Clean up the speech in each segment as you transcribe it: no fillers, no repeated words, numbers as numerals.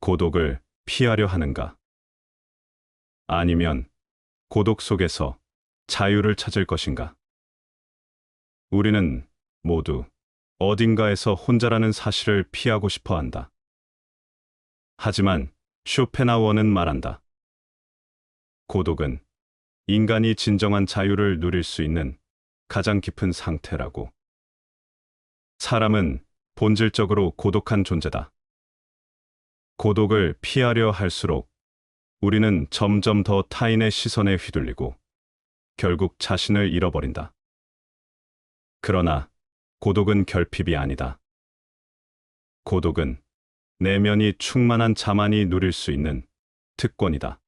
고독을 피하려 하는가? 아니면 고독 속에서 자유를 찾을 것인가? 우리는 모두 어딘가에서 혼자라는 사실을 피하고 싶어 한다. 하지만 쇼펜하우어는 말한다. 고독은 인간이 진정한 자유를 누릴 수 있는 가장 깊은 상태라고. 사람은 본질적으로 고독한 존재다. 고독을 피하려 할수록 우리는 점점 더 타인의 시선에 휘둘리고 결국 자신을 잃어버린다. 그러나 고독은 결핍이 아니다. 고독은 내면이 충만한 자만이 누릴 수 있는 특권이다.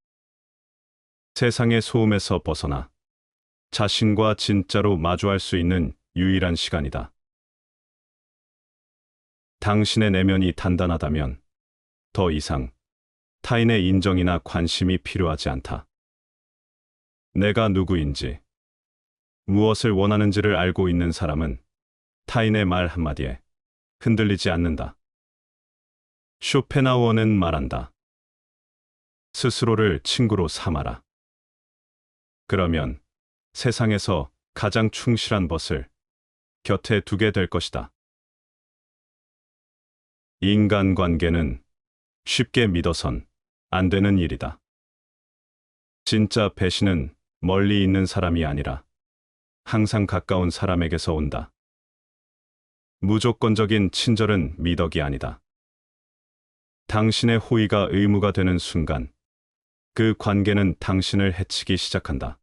세상의 소음에서 벗어나 자신과 진짜로 마주할 수 있는 유일한 시간이다. 당신의 내면이 단단하다면 더 이상 타인의 인정이나 관심이 필요하지 않다. 내가 누구인지, 무엇을 원하는지를 알고 있는 사람은 타인의 말 한마디에 흔들리지 않는다. 쇼펜하우어는 말한다. 스스로를 친구로 삼아라. 그러면 세상에서 가장 충실한 벗을 곁에 두게 될 것이다. 인간관계는 쉽게 믿어선 안 되는 일이다. 진짜 배신은 멀리 있는 사람이 아니라 항상 가까운 사람에게서 온다. 무조건적인 친절은 미덕이 아니다. 당신의 호의가 의무가 되는 순간 그 관계는 당신을 해치기 시작한다.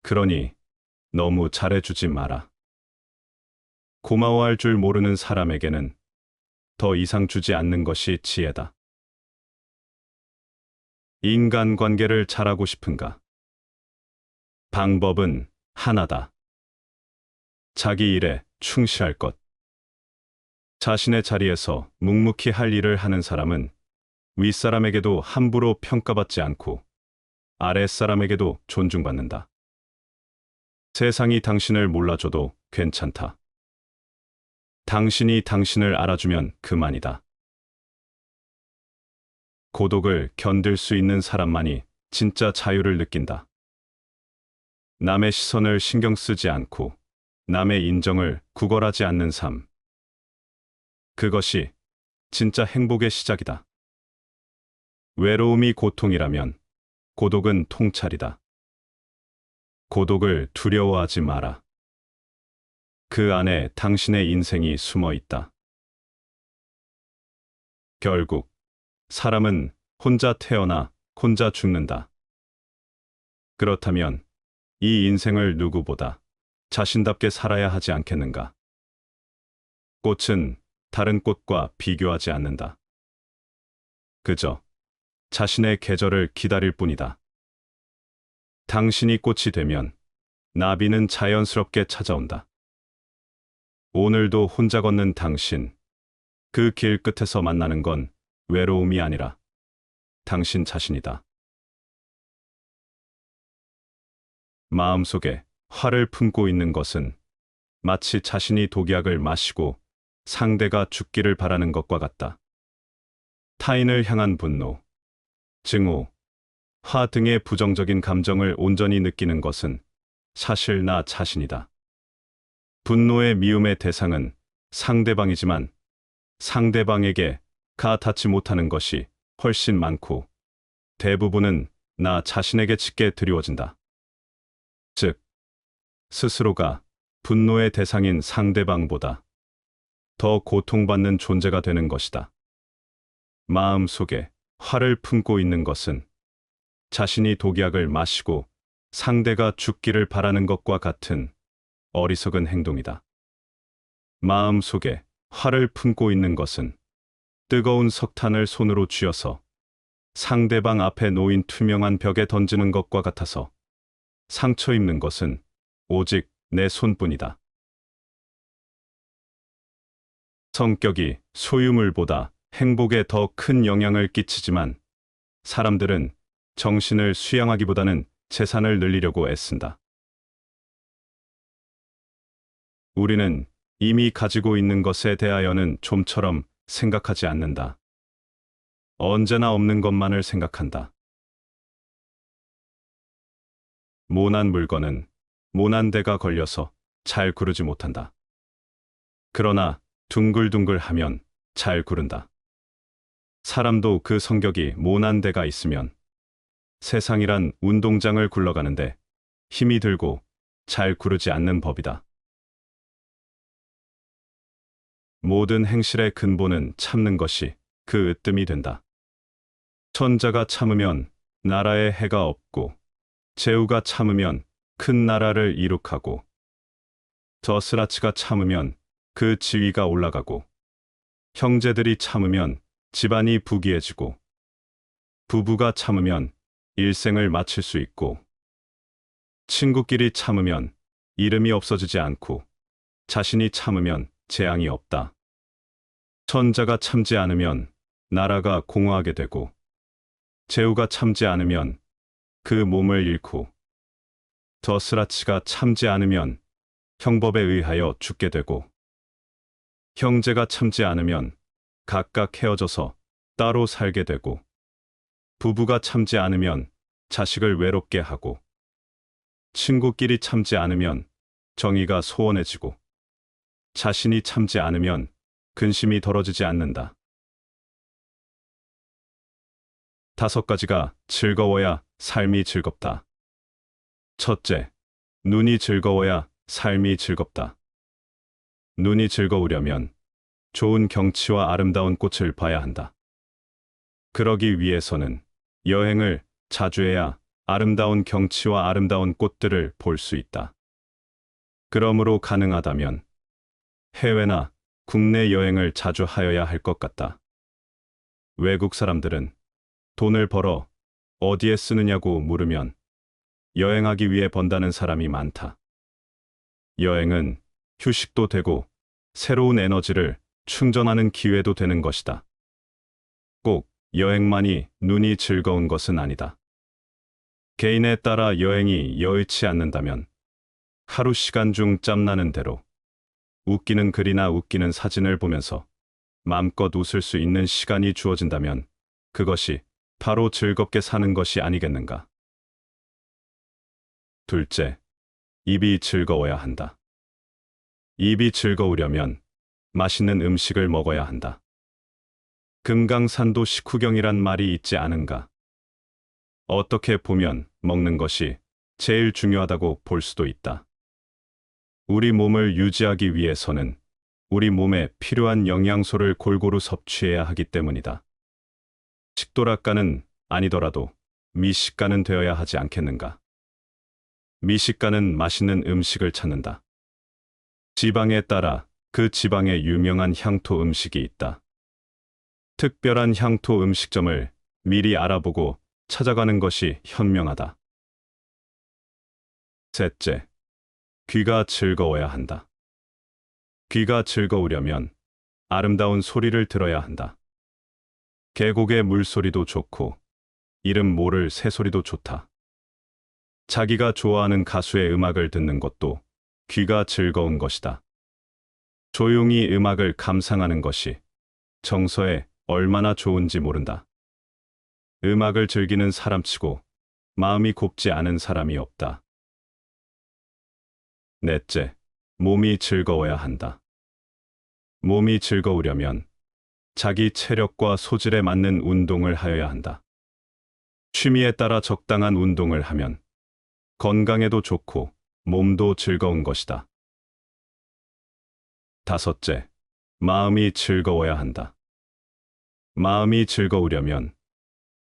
그러니 너무 잘해주지 마라. 고마워할 줄 모르는 사람에게는 더 이상 주지 않는 것이 지혜다. 인간관계를 잘하고 싶은가? 방법은 하나다. 자기 일에 충실할 것. 자신의 자리에서 묵묵히 할 일을 하는 사람은 윗사람에게도 함부로 평가받지 않고 아랫사람에게도 존중받는다. 세상이 당신을 몰라줘도 괜찮다. 당신이 당신을 알아주면 그만이다. 고독을 견딜 수 있는 사람만이 진짜 자유를 느낀다. 남의 시선을 신경 쓰지 않고 남의 인정을 구걸하지 않는 삶. 그것이 진짜 행복의 시작이다. 외로움이 고통이라면 고독은 통찰이다. 고독을 두려워하지 마라. 그 안에 당신의 인생이 숨어 있다. 결국 사람은 혼자 태어나 혼자 죽는다. 그렇다면 이 인생을 누구보다 자신답게 살아야 하지 않겠는가? 꽃은 다른 꽃과 비교하지 않는다. 그저 자신의 계절을 기다릴 뿐이다. 당신이 꽃이 되면 나비는 자연스럽게 찾아온다. 오늘도 혼자 걷는 당신, 그 길 끝에서 만나는 건 외로움이 아니라 당신 자신이다. 마음속에 화를 품고 있는 것은 마치 자신이 독약을 마시고 상대가 죽기를 바라는 것과 같다. 타인을 향한 분노, 증오, 화 등의 부정적인 감정을 온전히 느끼는 것은 사실 나 자신이다. 분노의 미움의 대상은 상대방이지만 상대방에게 가 닿지 못하는 것이 훨씬 많고 대부분은 나 자신에게 짙게 드리워진다. 즉, 스스로가 분노의 대상인 상대방보다 더 고통받는 존재가 되는 것이다. 마음속에 화를 품고 있는 것은 자신이 독약을 마시고 상대가 죽기를 바라는 것과 같은 어리석은 행동이다. 마음속에 화를 품고 있는 것은 뜨거운 석탄을 손으로 쥐어서 상대방 앞에 놓인 투명한 벽에 던지는 것과 같아서 상처 입는 것은 오직 내 손뿐이다. 성격이 소유물보다 행복에 더 큰 영향을 끼치지만 사람들은 정신을 수양하기보다는 재산을 늘리려고 애쓴다. 우리는 이미 가지고 있는 것에 대하여는 좀처럼 생각하지 않는다. 언제나 없는 것만을 생각한다. 모난 물건은 모난 데가 걸려서 잘 구르지 못한다. 그러나 둥글둥글하면 잘 구른다. 사람도 그 성격이 모난 데가 있으면 세상이란 운동장을 굴러가는데 힘이 들고 잘 구르지 않는 법이다. 모든 행실의 근본은 참는 것이 그 으뜸이 된다. 천자가 참으면 나라에 해가 없고 제후가 참으면 큰 나라를 이룩하고 저스라치가 참으면 그 지위가 올라가고 형제들이 참으면 집안이 부귀해지고 부부가 참으면 일생을 마칠 수 있고 친구끼리 참으면 이름이 없어지지 않고 자신이 참으면 재앙이 없다. 천자가 참지 않으면 나라가 공허하게 되고 제후가 참지 않으면 그 몸을 잃고 저스라치가 참지 않으면 형법에 의하여 죽게 되고 형제가 참지 않으면 각각 헤어져서 따로 살게 되고 부부가 참지 않으면 자식을 외롭게 하고 친구끼리 참지 않으면 정의가 소원해지고 자신이 참지 않으면 근심이 덜어지지 않는다. 5가지가 즐거워야 삶이 즐겁다. 첫째, 눈이 즐거워야 삶이 즐겁다. 눈이 즐거우려면 좋은 경치와 아름다운 꽃을 봐야 한다. 그러기 위해서는 여행을 자주 해야 아름다운 경치와 아름다운 꽃들을 볼 수 있다. 그러므로 가능하다면 해외나 국내 여행을 자주 하여야 할 것 같다. 외국 사람들은 돈을 벌어 어디에 쓰느냐고 물으면 여행하기 위해 번다는 사람이 많다. 여행은 휴식도 되고 새로운 에너지를 충전하는 기회도 되는 것이다. 꼭 여행만이 눈이 즐거운 것은 아니다. 개인에 따라 여행이 여의치 않는다면 하루 시간 중 짬나는 대로 웃기는 글이나 웃기는 사진을 보면서 마음껏 웃을 수 있는 시간이 주어진다면 그것이 바로 즐겁게 사는 것이 아니겠는가. 둘째, 입이 즐거워야 한다. 입이 즐거우려면 맛있는 음식을 먹어야 한다. 금강산도 식후경이란 말이 있지 않은가. 어떻게 보면 먹는 것이 제일 중요하다고 볼 수도 있다. 우리 몸을 유지하기 위해서는 우리 몸에 필요한 영양소를 골고루 섭취해야 하기 때문이다. 식도락가는 아니더라도 미식가는 되어야 하지 않겠는가. 미식가는 맛있는 음식을 찾는다. 지방에 따라 그 지방의 유명한 향토 음식이 있다. 특별한 향토 음식점을 미리 알아보고 찾아가는 것이 현명하다. 셋째, 귀가 즐거워야 한다. 귀가 즐거우려면 아름다운 소리를 들어야 한다. 계곡의 물소리도 좋고 이름 모를 새소리도 좋다. 자기가 좋아하는 가수의 음악을 듣는 것도 귀가 즐거운 것이다. 조용히 음악을 감상하는 것이 정서에 얼마나 좋은지 모른다. 음악을 즐기는 사람치고 마음이 곱지 않은 사람이 없다. 넷째, 몸이 즐거워야 한다. 몸이 즐거우려면 자기 체력과 소질에 맞는 운동을 하여야 한다. 취미에 따라 적당한 운동을 하면 건강에도 좋고 몸도 즐거운 것이다. 다섯째, 마음이 즐거워야 한다. 마음이 즐거우려면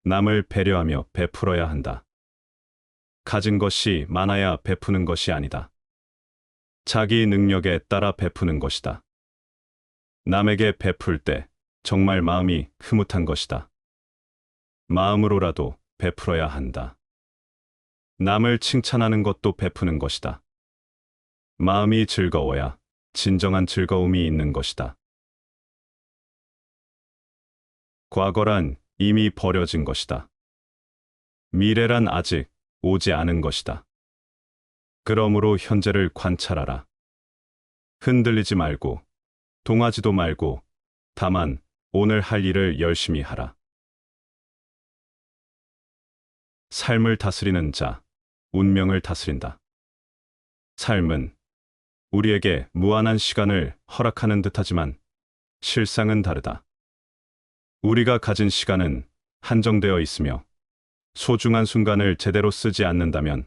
남을 배려하며 베풀어야 한다. 가진 것이 많아야 베푸는 것이 아니다. 자기 능력에 따라 베푸는 것이다. 남에게 베풀 때 정말 마음이 흐뭇한 것이다. 마음으로라도 베풀어야 한다. 남을 칭찬하는 것도 베푸는 것이다. 마음이 즐거워야 진정한 즐거움이 있는 것이다. 과거란 이미 버려진 것이다. 미래란 아직 오지 않은 것이다. 그러므로 현재를 관찰하라. 흔들리지 말고 동하지도 말고 다만 오늘 할 일을 열심히 하라. 삶을 다스리는 자, 운명을 다스린다. 삶은 우리에게 무한한 시간을 허락하는 듯하지만 실상은 다르다. 우리가 가진 시간은 한정되어 있으며 소중한 순간을 제대로 쓰지 않는다면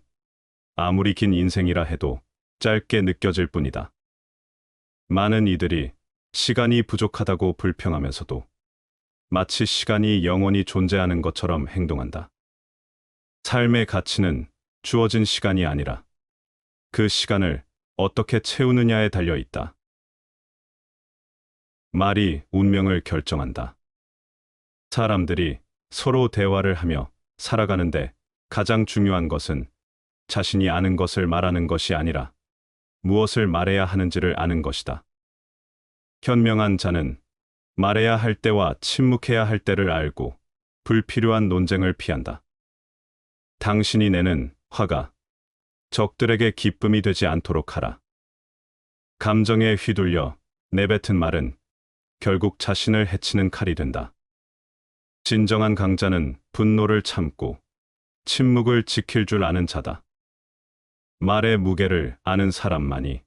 아무리 긴 인생이라 해도 짧게 느껴질 뿐이다. 많은 이들이 시간이 부족하다고 불평하면서도 마치 시간이 영원히 존재하는 것처럼 행동한다. 삶의 가치는 주어진 시간이 아니라 그 시간을 어떻게 채우느냐에 달려 있다. 말이 운명을 결정한다. 사람들이 서로 대화를 하며 살아가는데 가장 중요한 것은 자신이 아는 것을 말하는 것이 아니라 무엇을 말해야 하는지를 아는 것이다. 현명한 자는 말해야 할 때와 침묵해야 할 때를 알고 불필요한 논쟁을 피한다. 당신이 내는 화가 적들에게 기쁨이 되지 않도록 하라. 감정에 휘둘려 내뱉은 말은 결국 자신을 해치는 칼이 된다. 진정한 강자는 분노를 참고 침묵을 지킬 줄 아는 자다. 말의 무게를 아는 사람만이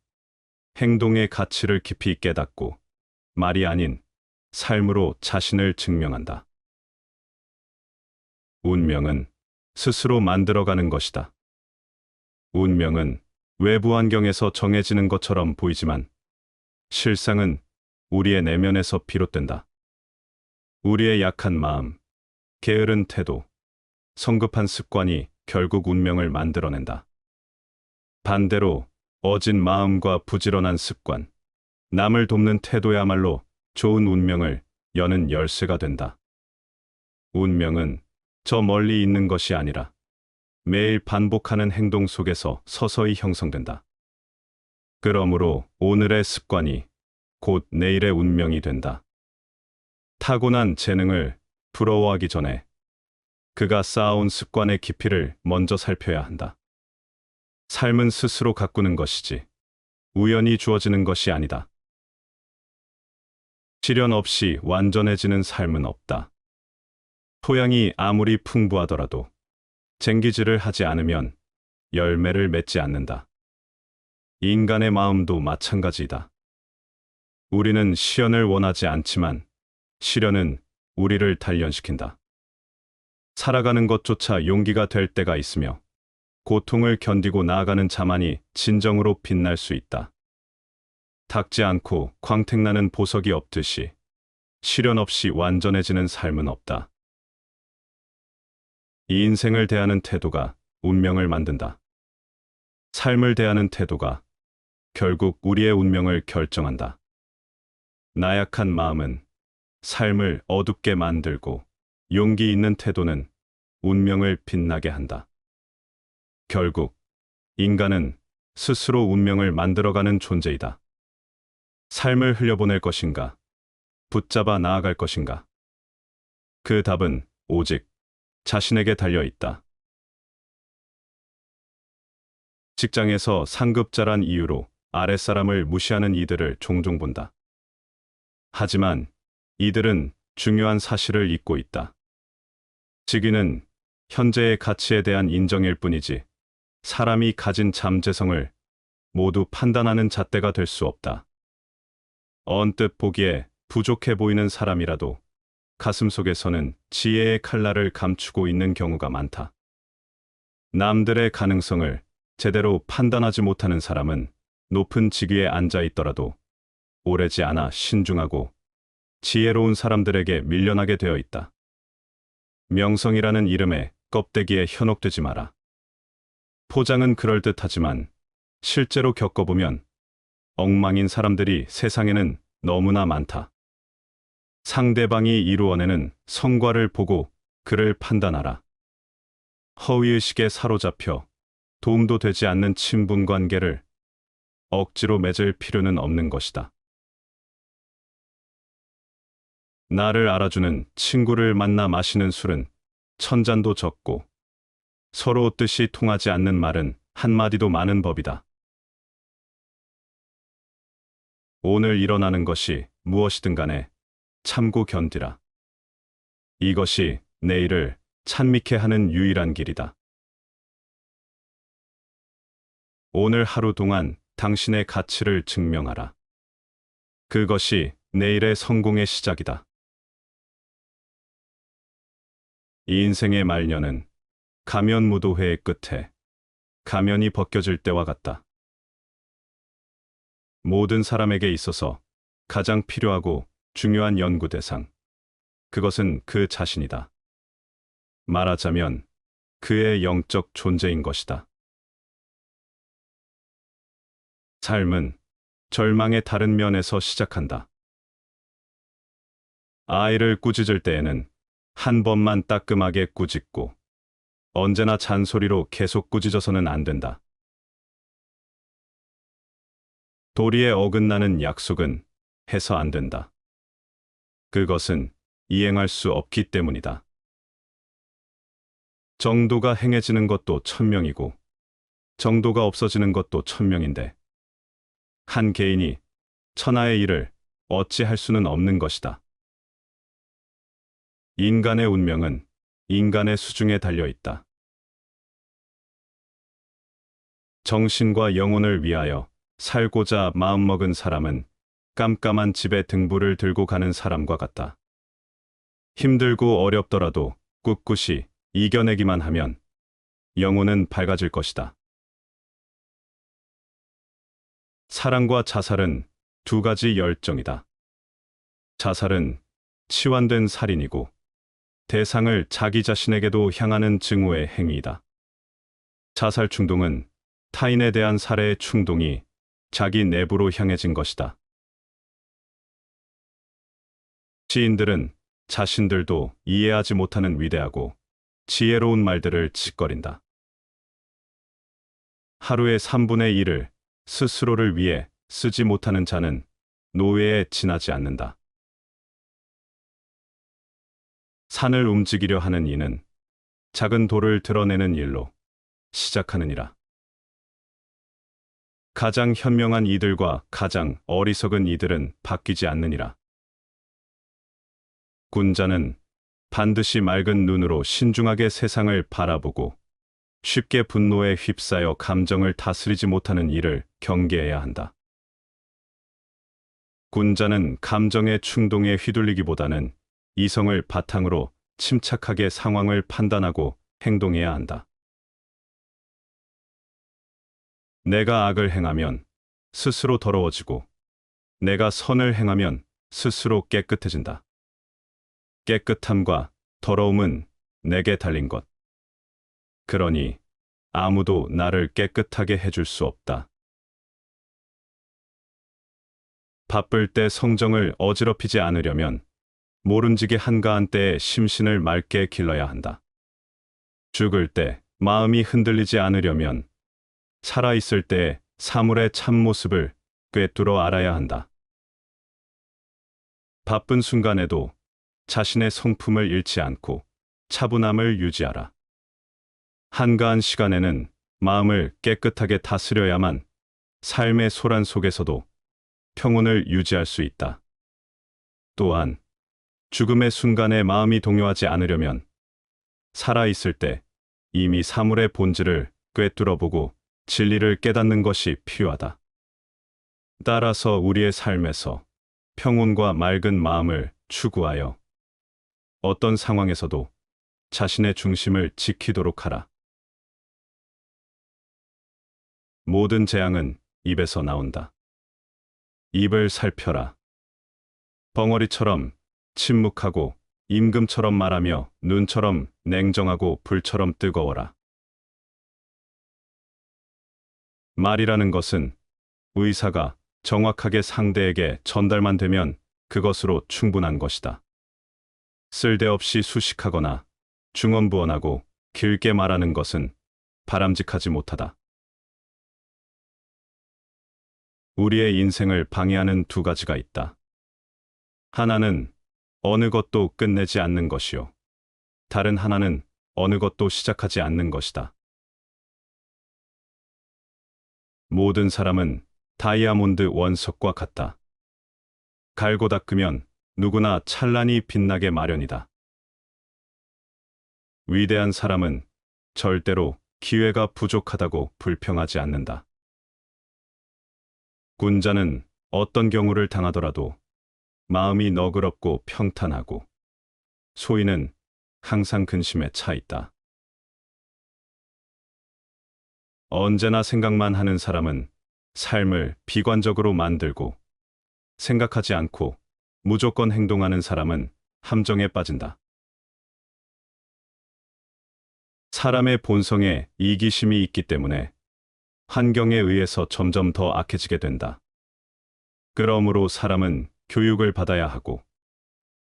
행동의 가치를 깊이 깨닫고 말이 아닌 삶으로 자신을 증명한다. 운명은 스스로 만들어가는 것이다. 운명은 외부 환경에서 정해지는 것처럼 보이지만 실상은 우리의 내면에서 비롯된다. 우리의 약한 마음, 게으른 태도, 성급한 습관이 결국 운명을 만들어낸다. 반대로 어진 마음과 부지런한 습관, 남을 돕는 태도야말로 좋은 운명을 여는 열쇠가 된다. 운명은 저 멀리 있는 것이 아니라 매일 반복하는 행동 속에서 서서히 형성된다. 그러므로 오늘의 습관이 곧 내일의 운명이 된다. 타고난 재능을 부러워하기 전에 그가 쌓아온 습관의 깊이를 먼저 살펴야 한다. 삶은 스스로 가꾸는 것이지 우연히 주어지는 것이 아니다. 시련 없이 완전해지는 삶은 없다. 토양이 아무리 풍부하더라도 쟁기질을 하지 않으면 열매를 맺지 않는다. 인간의 마음도 마찬가지이다. 우리는 시련을 원하지 않지만 시련은 우리를 단련시킨다. 살아가는 것조차 용기가 될 때가 있으며 고통을 견디고 나아가는 자만이 진정으로 빛날 수 있다. 닦지 않고 광택나는 보석이 없듯이 시련 없이 완전해지는 삶은 없다. 이 인생을 대하는 태도가 운명을 만든다. 삶을 대하는 태도가 결국 우리의 운명을 결정한다. 나약한 마음은 삶을 어둡게 만들고 용기 있는 태도는 운명을 빛나게 한다. 결국 인간은 스스로 운명을 만들어가는 존재이다. 삶을 흘려보낼 것인가? 붙잡아 나아갈 것인가? 그 답은 오직 자신에게 달려 있다. 직장에서 상급자란 이유로 아랫사람을 무시하는 이들을 종종 본다. 하지만 이들은 중요한 사실을 잊고 있다. 직위는 현재의 가치에 대한 인정일 뿐이지 사람이 가진 잠재성을 모두 판단하는 잣대가 될 수 없다. 언뜻 보기에 부족해 보이는 사람이라도 가슴속에서는 지혜의 칼날을 감추고 있는 경우가 많다. 남들의 가능성을 제대로 판단하지 못하는 사람은 높은 직위에 앉아 있더라도 오래지 않아 신중하고 지혜로운 사람들에게 밀려나게 되어 있다. 명성이라는 이름에 껍데기에 현혹되지 마라. 포장은 그럴듯하지만 실제로 겪어보면 엉망인 사람들이 세상에는 너무나 많다. 상대방이 이루어내는 성과를 보고 그를 판단하라. 허위의식에 사로잡혀 도움도 되지 않는 친분관계를 억지로 맺을 필요는 없는 것이다. 나를 알아주는 친구를 만나 마시는 술은 천잔도 적고 서로 뜻이 통하지 않는 말은 한마디도 많은 법이다. 오늘 일어나는 것이 무엇이든 간에 참고 견디라. 이것이 내일을 찬미케 하는 유일한 길이다. 오늘 하루 동안 당신의 가치를 증명하라. 그것이 내일의 성공의 시작이다. 이 인생의 말년은 가면무도회의 끝에 가면이 벗겨질 때와 같다. 모든 사람에게 있어서 가장 필요하고 중요한 연구 대상, 그것은 그 자신이다. 말하자면 그의 영적 존재인 것이다. 삶은 절망의 다른 면에서 시작한다. 아이를 꾸짖을 때에는 한 번만 따끔하게 꾸짖고 언제나 잔소리로 계속 꾸짖어서는 안 된다. 도리에 어긋나는 약속은 해서 안 된다. 그것은 이행할 수 없기 때문이다. 정도가 행해지는 것도 천명이고 정도가 없어지는 것도 천명인데 한 개인이 천하의 일을 어찌할 수는 없는 것이다. 인간의 운명은 인간의 수중에 달려 있다. 정신과 영혼을 위하여 살고자 마음먹은 사람은 깜깜한 집에 등불을 들고 가는 사람과 같다. 힘들고 어렵더라도 꿋꿋이 이겨내기만 하면 영혼은 밝아질 것이다. 사랑과 자살은 두 가지 열정이다. 자살은 치환된 살인이고 대상을 자기 자신에게도 향하는 증오의 행위이다. 자살 충동은 타인에 대한 살해의 충동이 자기 내부로 향해진 것이다. 시인들은 자신들도 이해하지 못하는 위대하고 지혜로운 말들을 짓거린다. 하루의 3분의 1을 스스로를 위해 쓰지 못하는 자는 노예에 지나지 않는다. 산을 움직이려 하는 이는 작은 돌을 드러내는 일로 시작하느니라. 가장 현명한 이들과 가장 어리석은 이들은 바뀌지 않느니라. 군자는 반드시 맑은 눈으로 신중하게 세상을 바라보고 쉽게 분노에 휩싸여 감정을 다스리지 못하는 이를 경계해야 한다. 군자는 감정의 충동에 휘둘리기보다는 이성을 바탕으로 침착하게 상황을 판단하고 행동해야 한다. 내가 악을 행하면 스스로 더러워지고 내가 선을 행하면 스스로 깨끗해진다. 깨끗함과 더러움은 내게 달린 것. 그러니 아무도 나를 깨끗하게 해줄 수 없다. 바쁠 때 성정을 어지럽히지 않으려면 모름지기 한가한 때에 심신을 맑게 길러야 한다. 죽을 때 마음이 흔들리지 않으려면 살아있을 때의 사물의 참모습을 꿰뚫어 알아야 한다. 바쁜 순간에도 자신의 성품을 잃지 않고 차분함을 유지하라. 한가한 시간에는 마음을 깨끗하게 다스려야만 삶의 소란 속에서도 평온을 유지할 수 있다. 또한 죽음의 순간에 마음이 동요하지 않으려면 살아있을 때 이미 사물의 본질을 꿰뚫어보고 진리를 깨닫는 것이 필요하다. 따라서 우리의 삶에서 평온과 맑은 마음을 추구하여 어떤 상황에서도 자신의 중심을 지키도록 하라. 모든 재앙은 입에서 나온다. 입을 살펴라. 벙어리처럼 침묵하고 임금처럼 말하며 눈처럼 냉정하고 불처럼 뜨거워라. 말이라는 것은 의사가 정확하게 상대에게 전달만 되면 그것으로 충분한 것이다. 쓸데없이 수식하거나 중언부언하고 길게 말하는 것은 바람직하지 못하다. 우리의 인생을 방해하는 두 가지가 있다. 하나는 어느 것도 끝내지 않는 것이요. 다른 하나는 어느 것도 시작하지 않는 것이다. 모든 사람은 다이아몬드 원석과 같다. 갈고 닦으면 누구나 찬란히 빛나게 마련이다. 위대한 사람은 절대로 기회가 부족하다고 불평하지 않는다. 군자는 어떤 경우를 당하더라도 마음이 너그럽고 평탄하고, 소인은 항상 근심에 차 있다. 언제나 생각만 하는 사람은 삶을 비관적으로 만들고, 생각하지 않고 무조건 행동하는 사람은 함정에 빠진다. 사람의 본성에 이기심이 있기 때문에 환경에 의해서 점점 더 악해지게 된다. 그러므로 사람은 교육을 받아야 하고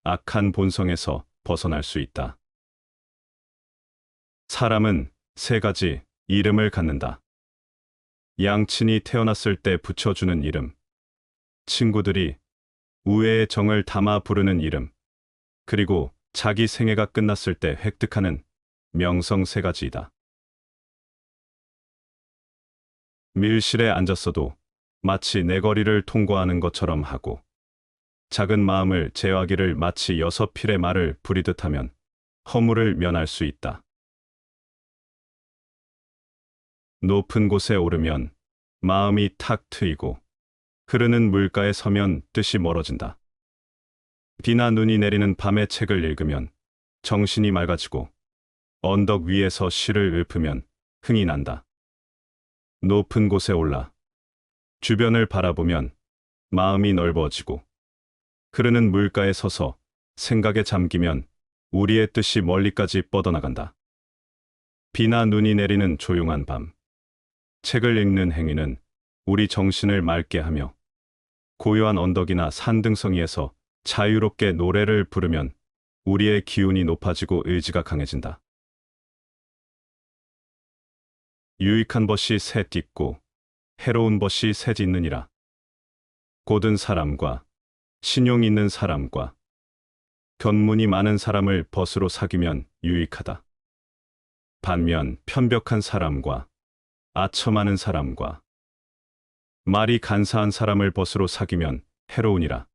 악한 본성에서 벗어날 수 있다. 사람은 세 가지 이름을 갖는다. 양친이 태어났을 때 붙여주는 이름, 친구들이 우애의 정을 담아 부르는 이름, 그리고 자기 생애가 끝났을 때 획득하는 명성 세 가지이다. 밀실에 앉았어도 마치 내 거리를 통과하는 것처럼 하고, 작은 마음을 제어하기를 마치 6필의 말을 부리듯 하면 허물을 면할 수 있다. 높은 곳에 오르면 마음이 탁 트이고, 흐르는 물가에 서면 뜻이 멀어진다. 비나 눈이 내리는 밤에 책을 읽으면 정신이 맑아지고, 언덕 위에서 시를 읊으면 흥이 난다. 높은 곳에 올라 주변을 바라보면 마음이 넓어지고, 흐르는 물가에 서서 생각에 잠기면 우리의 뜻이 멀리까지 뻗어나간다. 비나 눈이 내리는 조용한 밤, 책을 읽는 행위는 우리 정신을 맑게 하며, 고요한 언덕이나 산등성이에서 자유롭게 노래를 부르면 우리의 기운이 높아지고 의지가 강해진다. 유익한 벗이 새 띠고 해로운 벗이 새 짖느니라. 고든 사람과 신용 있는 사람과 견문이 많은 사람을 벗으로 사귀면 유익하다. 반면 편벽한 사람과 아처 많은 사람과 말이 간사한 사람을 벗으로 사귀면 해로우니라.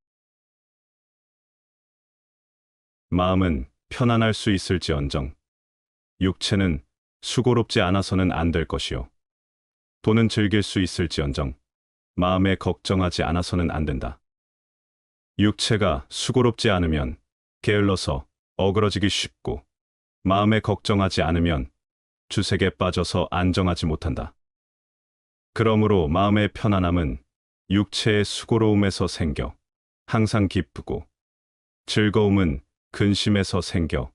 마음은 편안할 수 있을지언정 육체는 수고롭지 않아서는 안 될 것이요, 돈은 즐길 수 있을지언정 마음에 걱정하지 않아서는 안 된다. 육체가 수고롭지 않으면 게을러서 어그러지기 쉽고, 마음에 걱정하지 않으면 주색에 빠져서 안정하지 못한다. 그러므로 마음의 편안함은 육체의 수고로움에서 생겨 항상 기쁘고, 즐거움은 근심에서 생겨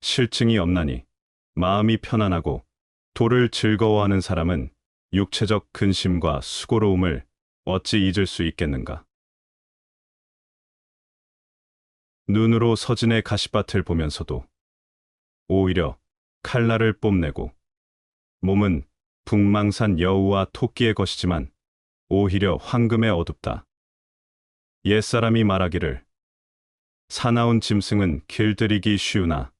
실증이 없나니, 마음이 편안하고 도를 즐거워하는 사람은 육체적 근심과 수고로움을 어찌 잊을 수 있겠는가. 눈으로 서진의 가시밭을 보면서도 오히려 칼날을 뽐내고, 몸은 북망산 여우와 토끼의 것이지만 오히려 황금에 어둡다. 옛사람이 말하기를 사나운 짐승은 길들이기 쉬우나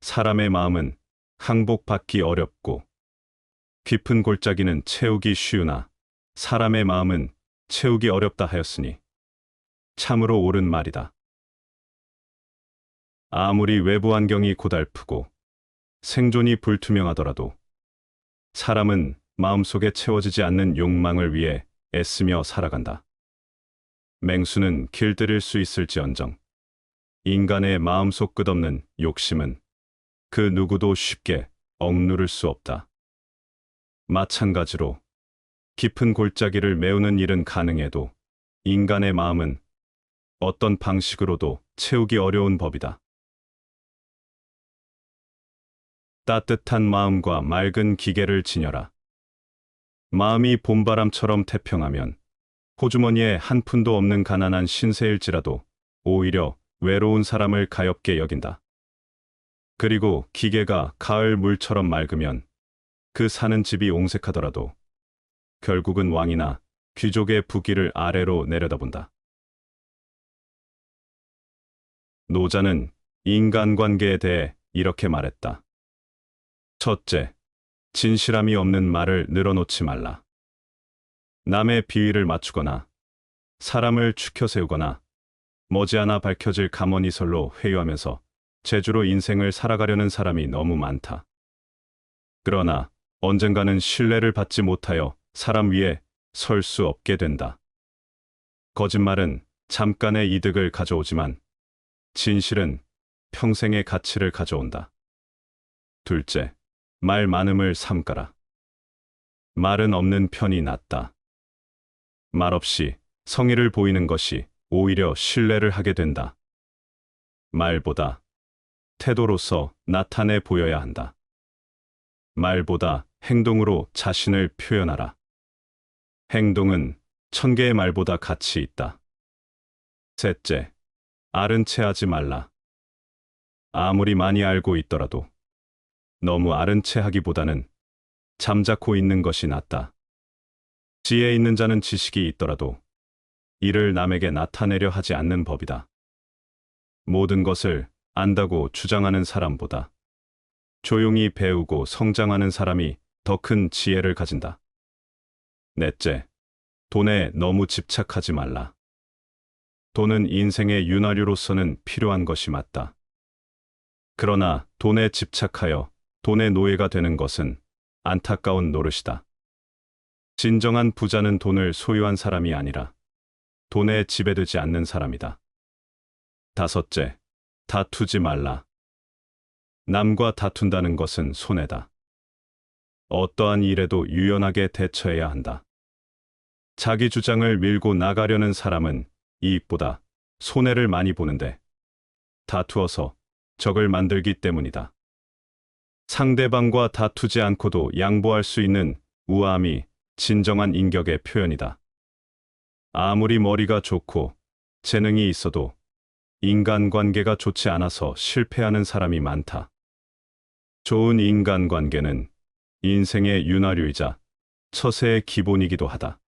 사람의 마음은 항복받기 어렵고, 깊은 골짜기는 채우기 쉬우나 사람의 마음은 채우기 어렵다 하였으니 참으로 옳은 말이다. 아무리 외부 환경이 고달프고 생존이 불투명하더라도 사람은 마음속에 채워지지 않는 욕망을 위해 애쓰며 살아간다. 맹수는 길들일 수 있을지언정 인간의 마음속 끝없는 욕심은 그 누구도 쉽게 억누를 수 없다. 마찬가지로 깊은 골짜기를 메우는 일은 가능해도 인간의 마음은 어떤 방식으로도 채우기 어려운 법이다. 따뜻한 마음과 맑은 기계를 지녀라. 마음이 봄바람처럼 태평하면 호주머니에 한 푼도 없는 가난한 신세일지라도 오히려 외로운 사람을 가엾게 여긴다. 그리고 기계가 가을 물처럼 맑으면 그 사는 집이 옹색하더라도 결국은 왕이나 귀족의 부귀를 아래로 내려다본다. 노자는 인간관계에 대해 이렇게 말했다. 첫째, 진실함이 없는 말을 늘어놓지 말라. 남의 비위를 맞추거나 사람을 추켜 세우거나 머지않아 밝혀질 가머니설로 회유하면서 재주로 인생을 살아가려는 사람이 너무 많다. 그러나 언젠가는 신뢰를 받지 못하여 사람 위에 설 수 없게 된다. 거짓말은 잠깐의 이득을 가져오지만 진실은 평생의 가치를 가져온다. 둘째, 말 많음을 삼가라. 말은 없는 편이 낫다. 말없이 성의를 보이는 것이 오히려 신뢰를 하게 된다. 말보다 태도로서 나타내 보여야 한다. 말보다 행동으로 자신을 표현하라. 행동은 1000개의 말보다 가치 있다. 셋째, 아른 체 하지 말라. 아무리 많이 알고 있더라도 너무 아른 체 하기보다는 잠자코 있는 것이 낫다. 지혜 있는 자는 지식이 있더라도 이를 남에게 나타내려 하지 않는 법이다. 모든 것을 안다고 주장하는 사람보다 조용히 배우고 성장하는 사람이 더 큰 지혜를 가진다. 넷째, 돈에 너무 집착하지 말라. 돈은 인생의 윤활유로서는 필요한 것이 맞다. 그러나 돈에 집착하여 돈의 노예가 되는 것은 안타까운 노릇이다. 진정한 부자는 돈을 소유한 사람이 아니라 돈에 지배되지 않는 사람이다. 다섯째, 다투지 말라. 남과 다툰다는 것은 손해다. 어떠한 일에도 유연하게 대처해야 한다. 자기 주장을 밀고 나가려는 사람은 이익보다 손해를 많이 보는데 다투어서 적을 만들기 때문이다. 상대방과 다투지 않고도 양보할 수 있는 우아함이 진정한 인격의 표현이다. 아무리 머리가 좋고 재능이 있어도 인간관계가 좋지 않아서 실패하는 사람이 많다. 좋은 인간관계는 인생의 윤활유이자 처세의 기본이기도 하다.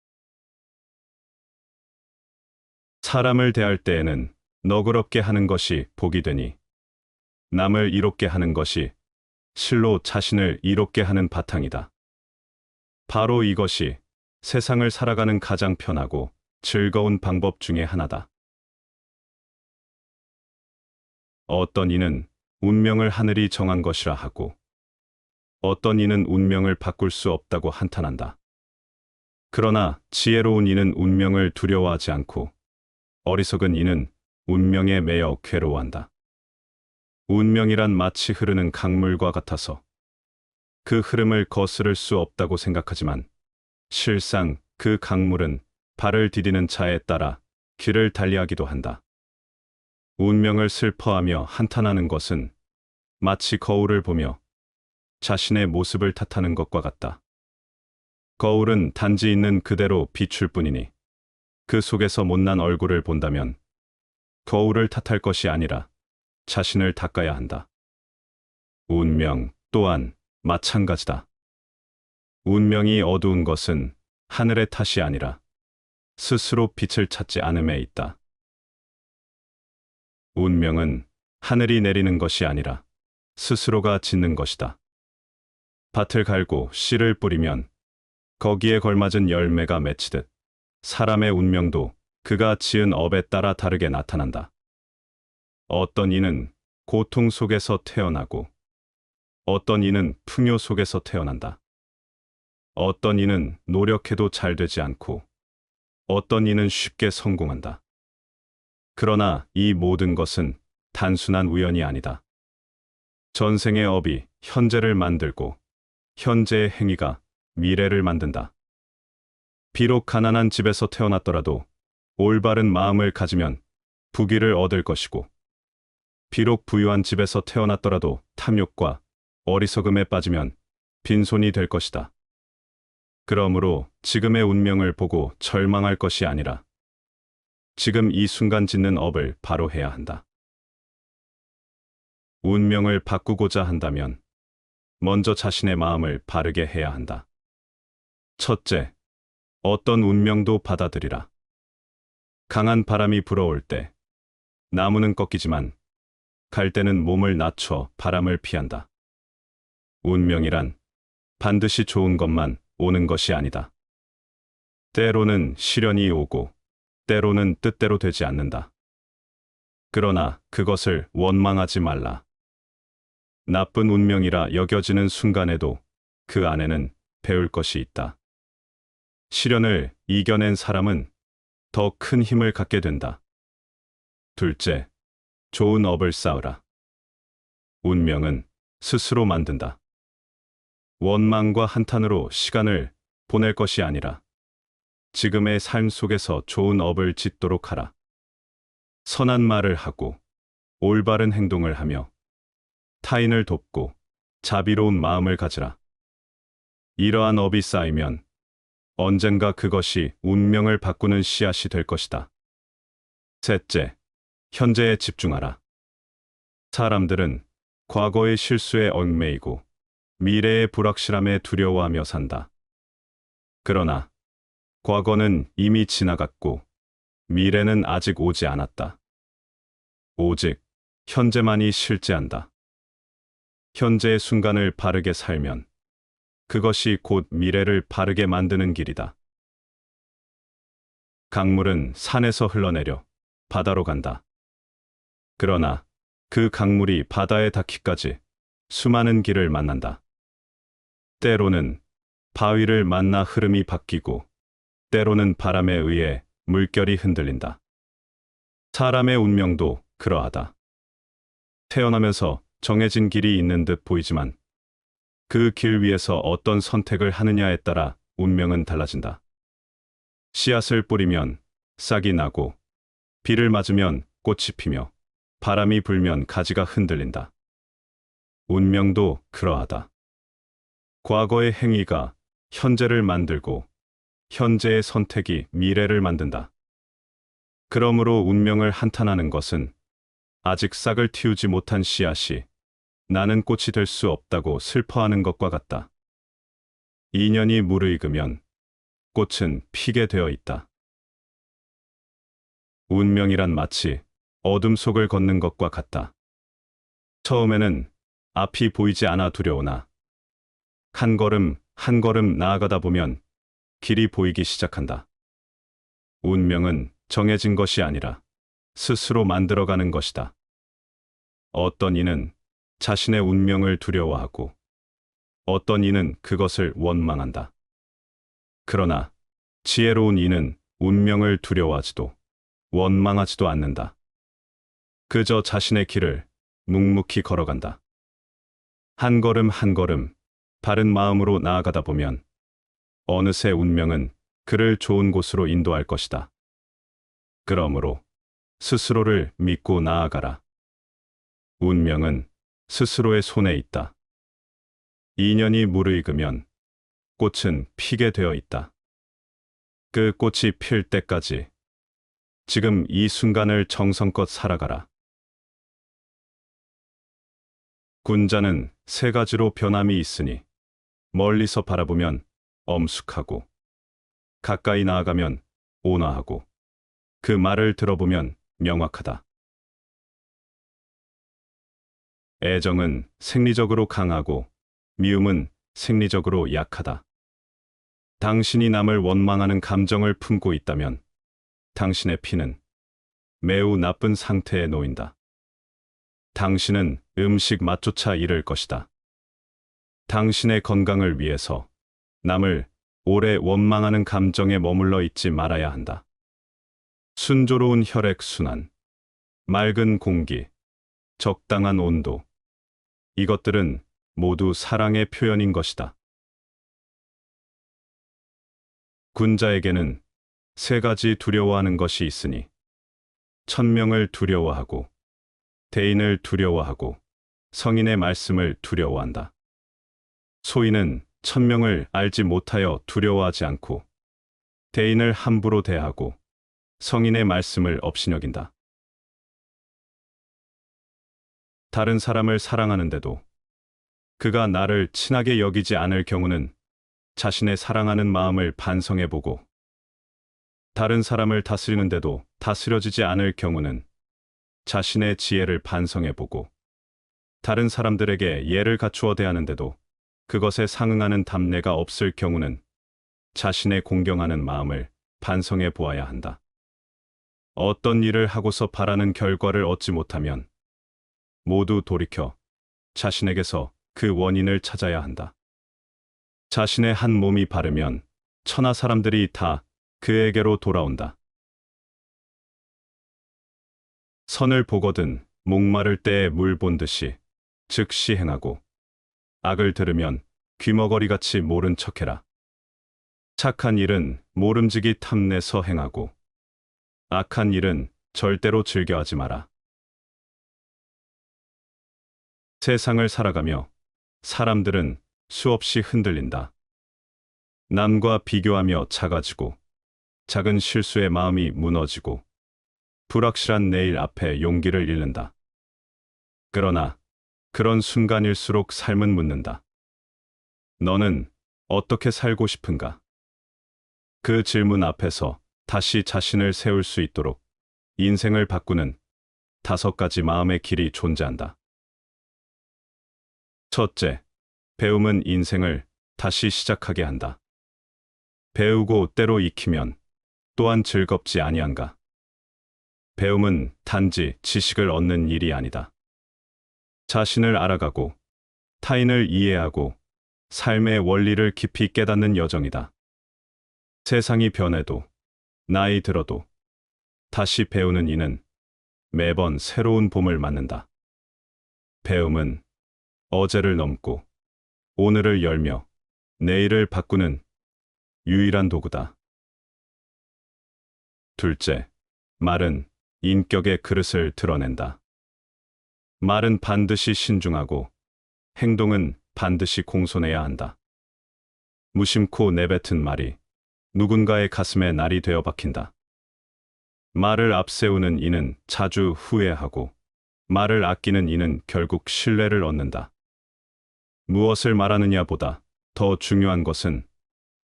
사람을 대할 때에는 너그럽게 하는 것이 복이 되니 남을 이롭게 하는 것이 실로 자신을 이롭게 하는 바탕이다. 바로 이것이 세상을 살아가는 가장 편하고 즐거운 방법 중에 하나다. 어떤 이는 운명을 하늘이 정한 것이라 하고 어떤 이는 운명을 바꿀 수 없다고 한탄한다. 그러나 지혜로운 이는 운명을 두려워하지 않고 어리석은 이는 운명에 매여 괴로워한다. 운명이란 마치 흐르는 강물과 같아서 그 흐름을 거스를 수 없다고 생각하지만 실상 그 강물은 발을 디디는 자에 따라 길을 달리하기도 한다. 운명을 슬퍼하며 한탄하는 것은 마치 거울을 보며 자신의 모습을 탓하는 것과 같다. 거울은 단지 있는 그대로 비출 뿐이니 그 속에서 못난 얼굴을 본다면 거울을 탓할 것이 아니라 자신을 닦아야 한다. 운명 또한 마찬가지다. 운명이 어두운 것은 하늘의 탓이 아니라 스스로 빛을 찾지 않음에 있다. 운명은 하늘이 내리는 것이 아니라 스스로가 짓는 것이다. 밭을 갈고 씨를 뿌리면 거기에 걸맞은 열매가 맺히듯 사람의 운명도 그가 지은 업에 따라 다르게 나타난다. 어떤 이는 고통 속에서 태어나고 어떤 이는 풍요 속에서 태어난다. 어떤 이는 노력해도 잘 되지 않고 어떤 이는 쉽게 성공한다. 그러나 이 모든 것은 단순한 우연이 아니다. 전생의 업이 현재를 만들고 현재의 행위가 미래를 만든다. 비록 가난한 집에서 태어났더라도 올바른 마음을 가지면 부귀를 얻을 것이고 비록 부유한 집에서 태어났더라도 탐욕과 어리석음에 빠지면 빈손이 될 것이다. 그러므로 지금의 운명을 보고 절망할 것이 아니라 지금 이 순간 짓는 업을 바로 해야 한다. 운명을 바꾸고자 한다면 먼저 자신의 마음을 바르게 해야 한다. 첫째, 어떤 운명도 받아들이라. 강한 바람이 불어올 때 나무는 꺾이지만 갈대는 몸을 낮춰 바람을 피한다. 운명이란 반드시 좋은 것만 오는 것이 아니다. 때로는 시련이 오고 때로는 뜻대로 되지 않는다. 그러나 그것을 원망하지 말라. 나쁜 운명이라 여겨지는 순간에도 그 안에는 배울 것이 있다. 시련을 이겨낸 사람은 더 큰 힘을 갖게 된다. 둘째, 좋은 업을 쌓으라. 운명은 스스로 만든다. 원망과 한탄으로 시간을 보낼 것이 아니라 지금의 삶 속에서 좋은 업을 짓도록 하라. 선한 말을 하고 올바른 행동을 하며 타인을 돕고 자비로운 마음을 가지라. 이러한 업이 쌓이면 언젠가 그것이 운명을 바꾸는 씨앗이 될 것이다. 셋째, 현재에 집중하라. 사람들은 과거의 실수에 얽매이고 미래의 불확실함에 두려워하며 산다. 그러나 과거는 이미 지나갔고 미래는 아직 오지 않았다. 오직 현재만이 실제한다. 현재의 순간을 바르게 살면 그것이 곧 미래를 바르게 만드는 길이다. 강물은 산에서 흘러내려 바다로 간다. 그러나 그 강물이 바다에 닿기까지 수많은 길을 만난다. 때로는 바위를 만나 흐름이 바뀌고 때로는 바람에 의해 물결이 흔들린다. 사람의 운명도 그러하다. 태어나면서 정해진 길이 있는 듯 보이지만 그 길 위에서 어떤 선택을 하느냐에 따라 운명은 달라진다. 씨앗을 뿌리면 싹이 나고 비를 맞으면 꽃이 피며 바람이 불면 가지가 흔들린다. 운명도 그러하다. 과거의 행위가 현재를 만들고 현재의 선택이 미래를 만든다. 그러므로 운명을 한탄하는 것은 아직 싹을 틔우지 못한 씨앗이 나는 꽃이 될 수 없다고 슬퍼하는 것과 같다. 인연이 무르익으면 꽃은 피게 되어 있다. 운명이란 마치 어둠 속을 걷는 것과 같다. 처음에는 앞이 보이지 않아 두려우나 한 걸음 한 걸음 나아가다 보면 길이 보이기 시작한다. 운명은 정해진 것이 아니라 스스로 만들어가는 것이다. 어떤 이는 자신의 운명을 두려워하고 어떤 이는 그것을 원망한다. 그러나 지혜로운 이는 운명을 두려워하지도 원망하지도 않는다. 그저 자신의 길을 묵묵히 걸어간다. 한 걸음 한 걸음 바른 마음으로 나아가다 보면 어느새 운명은 그를 좋은 곳으로 인도할 것이다. 그러므로 스스로를 믿고 나아가라. 운명은 스스로의 손에 있다. 인연이 무르익으면 꽃은 피게 되어 있다. 그 꽃이 필 때까지 지금 이 순간을 정성껏 살아가라. 군자는 세 가지로 변함이 있으니 멀리서 바라보면 엄숙하고 가까이 나아가면 온화하고 그 말을 들어보면 명확하다. 애정은 생리적으로 강하고 미움은 생리적으로 약하다. 당신이 남을 원망하는 감정을 품고 있다면 당신의 피는 매우 나쁜 상태에 놓인다. 당신은 음식 맛조차 잃을 것이다. 당신의 건강을 위해서 남을 오래 원망하는 감정에 머물러 있지 말아야 한다. 순조로운 혈액순환, 맑은 공기, 적당한 온도, 이것들은 모두 사랑의 표현인 것이다. 군자에게는 세 가지 두려워하는 것이 있으니 천명을 두려워하고 대인을 두려워하고 성인의 말씀을 두려워한다. 소인은 천명을 알지 못하여 두려워하지 않고 대인을 함부로 대하고 성인의 말씀을 업신여긴다. 다른 사람을 사랑하는데도 그가 나를 친하게 여기지 않을 경우는 자신의 사랑하는 마음을 반성해보고 다른 사람을 다스리는데도 다스려지지 않을 경우는 자신의 지혜를 반성해보고 다른 사람들에게 예를 갖추어 대하는데도 그것에 상응하는 답례가 없을 경우는 자신의 공경하는 마음을 반성해 보아야 한다. 어떤 일을 하고서 바라는 결과를 얻지 못하면 모두 돌이켜 자신에게서 그 원인을 찾아야 한다. 자신의 한 몸이 바르면 천하 사람들이 다 그에게로 돌아온다. 선을 보거든 목마를 때에 물 본 듯이 즉시 행하고, 악을 들으면 귀머거리같이 모른 척해라. 착한 일은 모름지기 탐내서 행하고, 악한 일은 절대로 즐겨하지 마라. 세상을 살아가며 사람들은 수없이 흔들린다. 남과 비교하며 작아지고, 작은 실수에 마음이 무너지고, 불확실한 내일 앞에 용기를 잃는다. 그러나 그런 순간일수록 삶은 묻는다. 너는 어떻게 살고 싶은가? 그 질문 앞에서 다시 자신을 세울 수 있도록 인생을 바꾸는 5가지 마음의 길이 존재한다. 첫째, 배움은 인생을 다시 시작하게 한다. 배우고 때로 익히면 또한 즐겁지 아니한가? 배움은 단지 지식을 얻는 일이 아니다. 자신을 알아가고 타인을 이해하고 삶의 원리를 깊이 깨닫는 여정이다. 세상이 변해도 나이 들어도 다시 배우는 이는 매번 새로운 봄을 맞는다. 배움은 어제를 넘고 오늘을 열며 내일을 바꾸는 유일한 도구다. 둘째, 말은 인격의 그릇을 드러낸다. 말은 반드시 신중하고 행동은 반드시 공손해야 한다. 무심코 내뱉은 말이 누군가의 가슴에 날이 되어 박힌다. 말을 앞세우는 이는 자주 후회하고, 말을 아끼는 이는 결국 신뢰를 얻는다. 무엇을 말하느냐보다 더 중요한 것은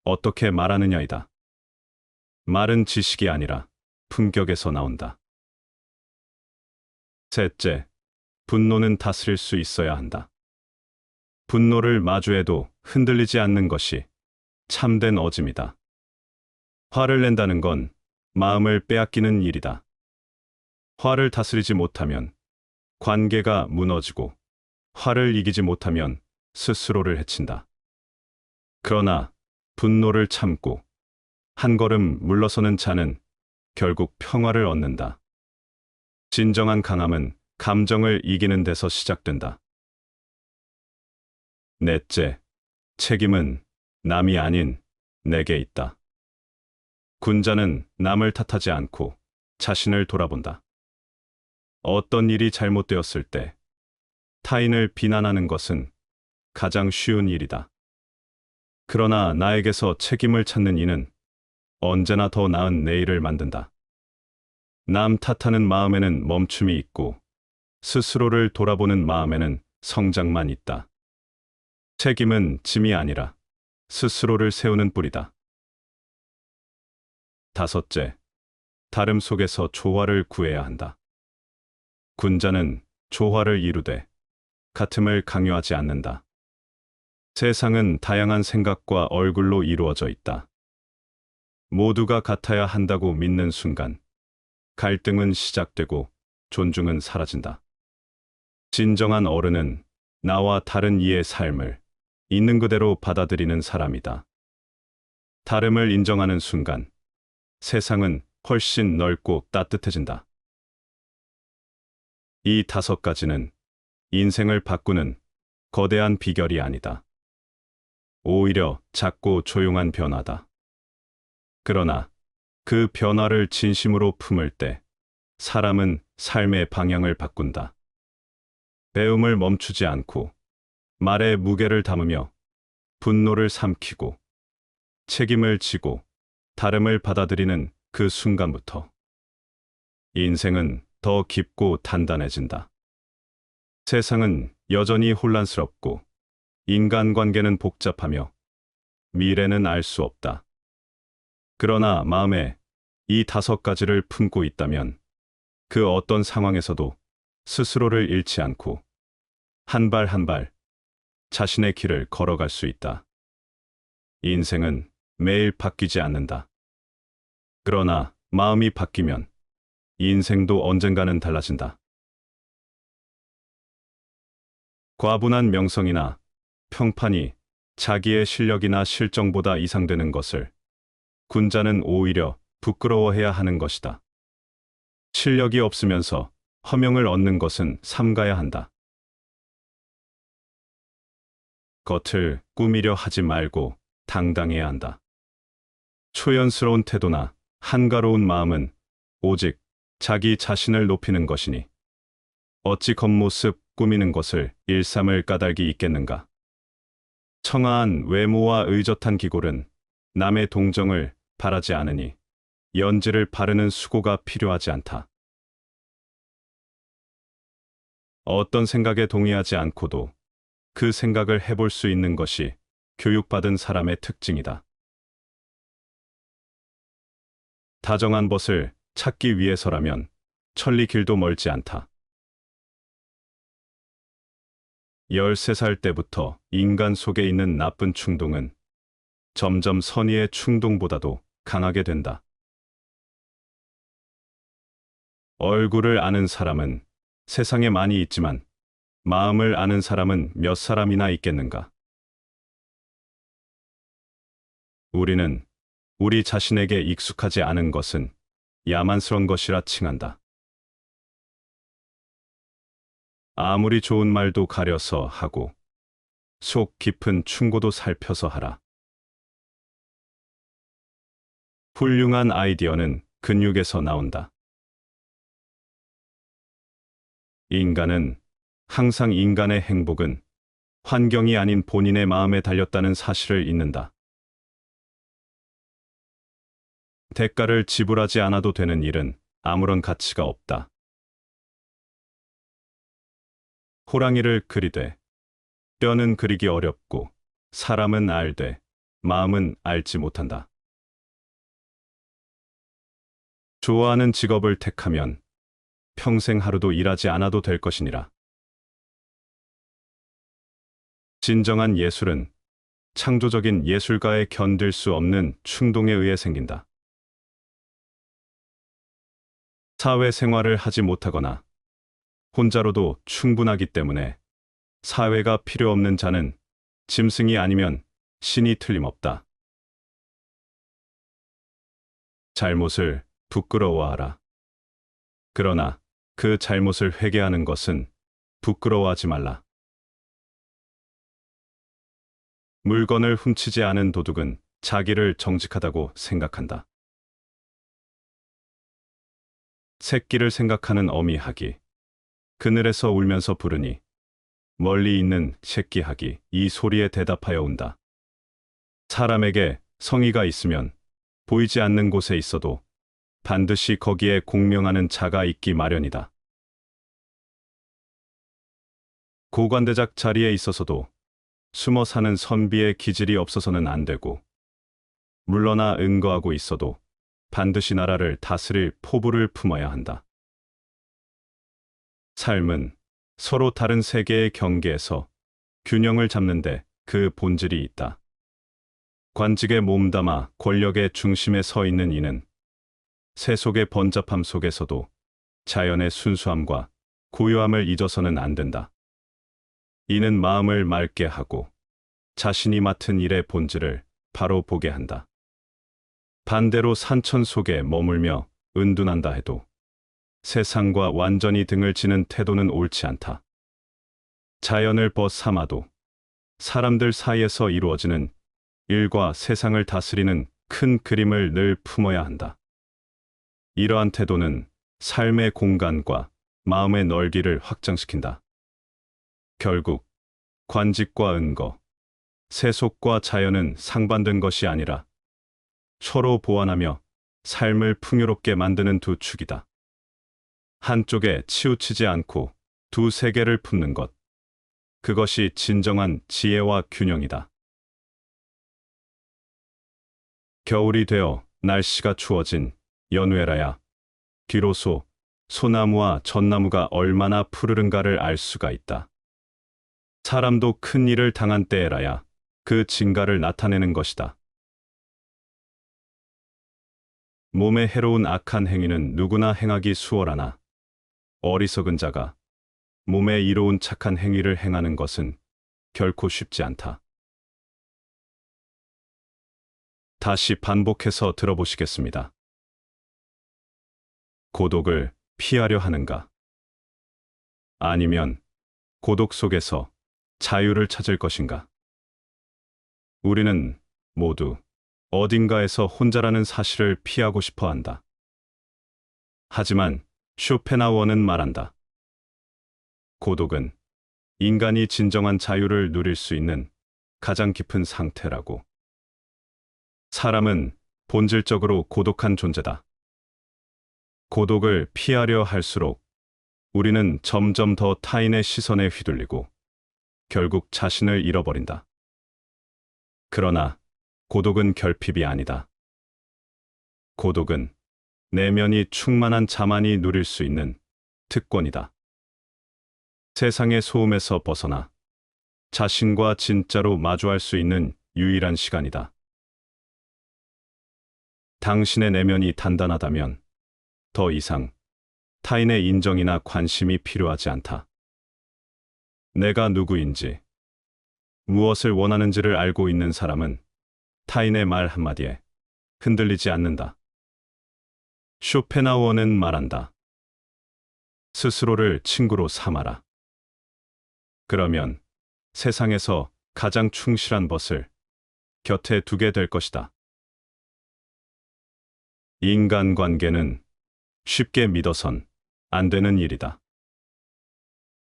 어떻게 말하느냐이다. 말은 지식이 아니라 품격에서 나온다. 셋째, 분노는 다스릴 수 있어야 한다. 분노를 마주해도 흔들리지 않는 것이 참된 어짐이다. 화를 낸다는 건 마음을 빼앗기는 일이다. 화를 다스리지 못하면 관계가 무너지고, 화를 이기지 못하면 스스로를 해친다. 그러나 분노를 참고 한 걸음 물러서는 자는 결국 평화를 얻는다. 진정한 강함은 감정을 이기는 데서 시작된다. 넷째, 책임은 남이 아닌 내게 있다. 군자는 남을 탓하지 않고 자신을 돌아본다. 어떤 일이 잘못되었을 때 타인을 비난하는 것은 가장 쉬운 일이다. 그러나 나에게서 책임을 찾는 이는 언제나 더 나은 내일을 만든다. 남 탓하는 마음에는 멈춤이 있고, 스스로를 돌아보는 마음에는 성장만 있다. 책임은 짐이 아니라 스스로를 세우는 뿌리다. 다섯째, 다름 속에서 조화를 구해야 한다. 군자는 조화를 이루되 같음을 강요하지 않는다. 세상은 다양한 생각과 얼굴로 이루어져 있다. 모두가 같아야 한다고 믿는 순간 갈등은 시작되고 존중은 사라진다. 진정한 어른은 나와 다른 이의 삶을 있는 그대로 받아들이는 사람이다. 다름을 인정하는 순간 세상은 훨씬 넓고 따뜻해진다. 이 5가지는 인생을 바꾸는 거대한 비결이 아니다. 오히려 작고 조용한 변화다. 그러나 그 변화를 진심으로 품을 때 사람은 삶의 방향을 바꾼다. 배움을 멈추지 않고, 말에 무게를 담으며 분노를 삼키고 책임을 지고 다름을 받아들이는 그 순간부터 인생은 더 깊고 단단해진다. 세상은 여전히 혼란스럽고 인간관계는 복잡하며 미래는 알 수 없다. 그러나 마음에 이 5가지를 품고 있다면 그 어떤 상황에서도 스스로를 잃지 않고 한 발 한 발 자신의 길을 걸어갈 수 있다. 인생은 매일 바뀌지 않는다. 그러나 마음이 바뀌면 인생도 언젠가는 달라진다. 과분한 명성이나 평판이 자기의 실력이나 실정보다 이상되는 것을 군자는 오히려 부끄러워해야 하는 것이다. 실력이 없으면서 허명을 얻는 것은 삼가야 한다. 겉을 꾸미려 하지 말고 당당해야 한다. 초연스러운 태도나 한가로운 마음은 오직 자기 자신을 높이는 것이니 어찌 겉모습 꾸미는 것을 일삼을 까닭이 있겠는가. 청아한 외모와 의젓한 기골은 남의 동정을 바라지 않으니 연지를 바르는 수고가 필요하지 않다. 어떤 생각에 동의하지 않고도 그 생각을 해볼 수 있는 것이 교육받은 사람의 특징이다. 다정한 벗을 찾기 위해서라면 천리 길도 멀지 않다. 13살 때부터 인간 속에 있는 나쁜 충동은 점점 선의의 충동보다도 강하게 된다. 얼굴을 아는 사람은 세상에 많이 있지만 마음을 아는 사람은 몇 사람이나 있겠는가? 우리는 우리 자신에게 익숙하지 않은 것은 야만스러운 것이라 칭한다. 아무리 좋은 말도 가려서 하고 속 깊은 충고도 살펴서 하라. 훌륭한 아이디어는 근육에서 나온다. 인간은 항상 인간의 행복은 환경이 아닌 본인의 마음에 달렸다는 사실을 잊는다. 대가를 지불하지 않아도 되는 일은 아무런 가치가 없다. 호랑이를 그리되 뼈는 그리기 어렵고 사람은 알되 마음은 알지 못한다. 좋아하는 직업을 택하면 평생 하루도 일하지 않아도 될 것이니라. 진정한 예술은 창조적인 예술가에 견딜 수 없는 충동에 의해 생긴다. 사회생활을 하지 못하거나 혼자로도 충분하기 때문에 사회가 필요 없는 자는 짐승이 아니면 신이 틀림없다. 잘못을 부끄러워하라. 그러나 그 잘못을 회개하는 것은 부끄러워하지 말라. 물건을 훔치지 않은 도둑은 자기를 정직하다고 생각한다. 새끼를 생각하는 어미하기, 그늘에서 울면서 부르니 멀리 있는 새끼하기 이 소리에 대답하여 온다. 사람에게 성의가 있으면 보이지 않는 곳에 있어도 반드시 거기에 공명하는 자가 있기 마련이다. 고관대작 자리에 있어서도 숨어 사는 선비의 기질이 없어서는 안 되고, 물러나 응거하고 있어도 반드시 나라를 다스릴 포부를 품어야 한다. 삶은 서로 다른 세계의 경계에서 균형을 잡는데 그 본질이 있다. 관직에 몸담아 권력의 중심에 서 있는 이는 세속의 번잡함 속에서도 자연의 순수함과 고요함을 잊어서는 안 된다. 이는 마음을 맑게 하고 자신이 맡은 일의 본질을 바로 보게 한다. 반대로 산천 속에 머물며 은둔한다 해도 세상과 완전히 등을 지는 태도는 옳지 않다. 자연을 벗삼아도 사람들 사이에서 이루어지는 일과 세상을 다스리는 큰 그림을 늘 품어야 한다. 이러한 태도는 삶의 공간과 마음의 넓이를 확장시킨다. 결국 관직과 은거, 세속과 자연은 상반된 것이 아니라 서로 보완하며 삶을 풍요롭게 만드는 두 축이다. 한쪽에 치우치지 않고 두 세계를 품는 것, 그것이 진정한 지혜와 균형이다. 겨울이 되어 날씨가 추워진 연외라야, 비로소 소나무와 전나무가 얼마나 푸르른가를 알 수가 있다. 사람도 큰 일을 당한 때에라야 그 진가를 나타내는 것이다. 몸에 해로운 악한 행위는 누구나 행하기 수월하나 어리석은 자가 몸에 이로운 착한 행위를 행하는 것은 결코 쉽지 않다. 다시 반복해서 들어보시겠습니다. 고독을 피하려 하는가? 아니면 고독 속에서 자유를 찾을 것인가? 우리는 모두 어딘가에서 혼자라는 사실을 피하고 싶어 한다. 하지만 쇼펜하우어는 말한다. 고독은 인간이 진정한 자유를 누릴 수 있는 가장 깊은 상태라고. 사람은 본질적으로 고독한 존재다. 고독을 피하려 할수록 우리는 점점 더 타인의 시선에 휘둘리고 결국 자신을 잃어버린다. 그러나 고독은 결핍이 아니다. 고독은 내면이 충만한 자만이 누릴 수 있는 특권이다. 세상의 소음에서 벗어나 자신과 진짜로 마주할 수 있는 유일한 시간이다. 당신의 내면이 단단하다면 더 이상 타인의 인정이나 관심이 필요하지 않다. 내가 누구인지, 무엇을 원하는지를 알고 있는 사람은 타인의 말 한마디에 흔들리지 않는다. 쇼펜하우어는 말한다. 스스로를 친구로 삼아라. 그러면 세상에서 가장 충실한 벗을 곁에 두게 될 것이다. 인간관계는 쉽게 믿어선 안 되는 일이다.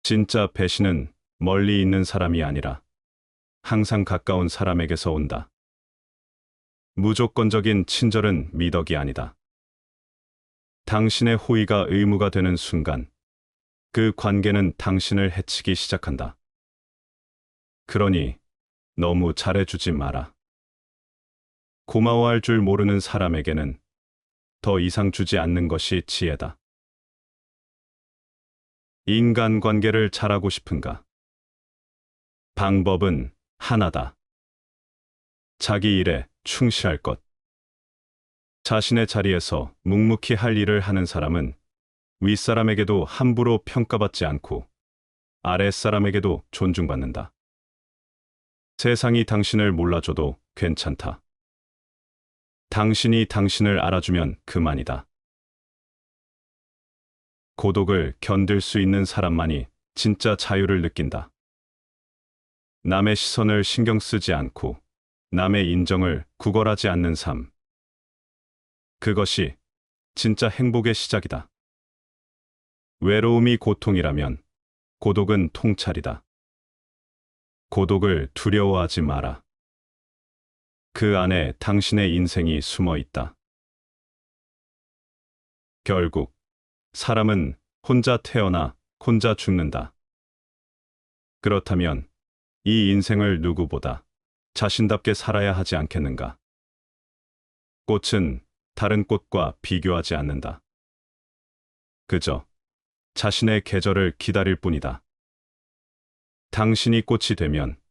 진짜 배신은 멀리 있는 사람이 아니라 항상 가까운 사람에게서 온다. 무조건적인 친절은 미덕이 아니다. 당신의 호의가 의무가 되는 순간 그 관계는 당신을 해치기 시작한다. 그러니 너무 잘해주지 마라. 고마워할 줄 모르는 사람에게는 더 이상 주지 않는 것이 지혜다. 인간관계를 잘하고 싶은가? 방법은 하나다. 자기 일에 충실할 것. 자신의 자리에서 묵묵히 할 일을 하는 사람은 윗사람에게도 함부로 평가받지 않고 아랫사람에게도 존중받는다. 세상이 당신을 몰라줘도 괜찮다. 당신이 당신을 알아주면 그만이다. 고독을 견딜 수 있는 사람만이 진짜 자유를 느낀다. 남의 시선을 신경 쓰지 않고 남의 인정을 구걸하지 않는 삶. 그것이 진짜 행복의 시작이다. 외로움이 고통이라면 고독은 통찰이다. 고독을 두려워하지 마라. 그 안에 당신의 인생이 숨어 있다. 결국 사람은 혼자 태어나 혼자 죽는다. 그렇다면 이 인생을 누구보다 자신답게 살아야 하지 않겠는가? 꽃은 다른 꽃과 비교하지 않는다. 그저 자신의 계절을 기다릴 뿐이다. 당신이 꽃이 되면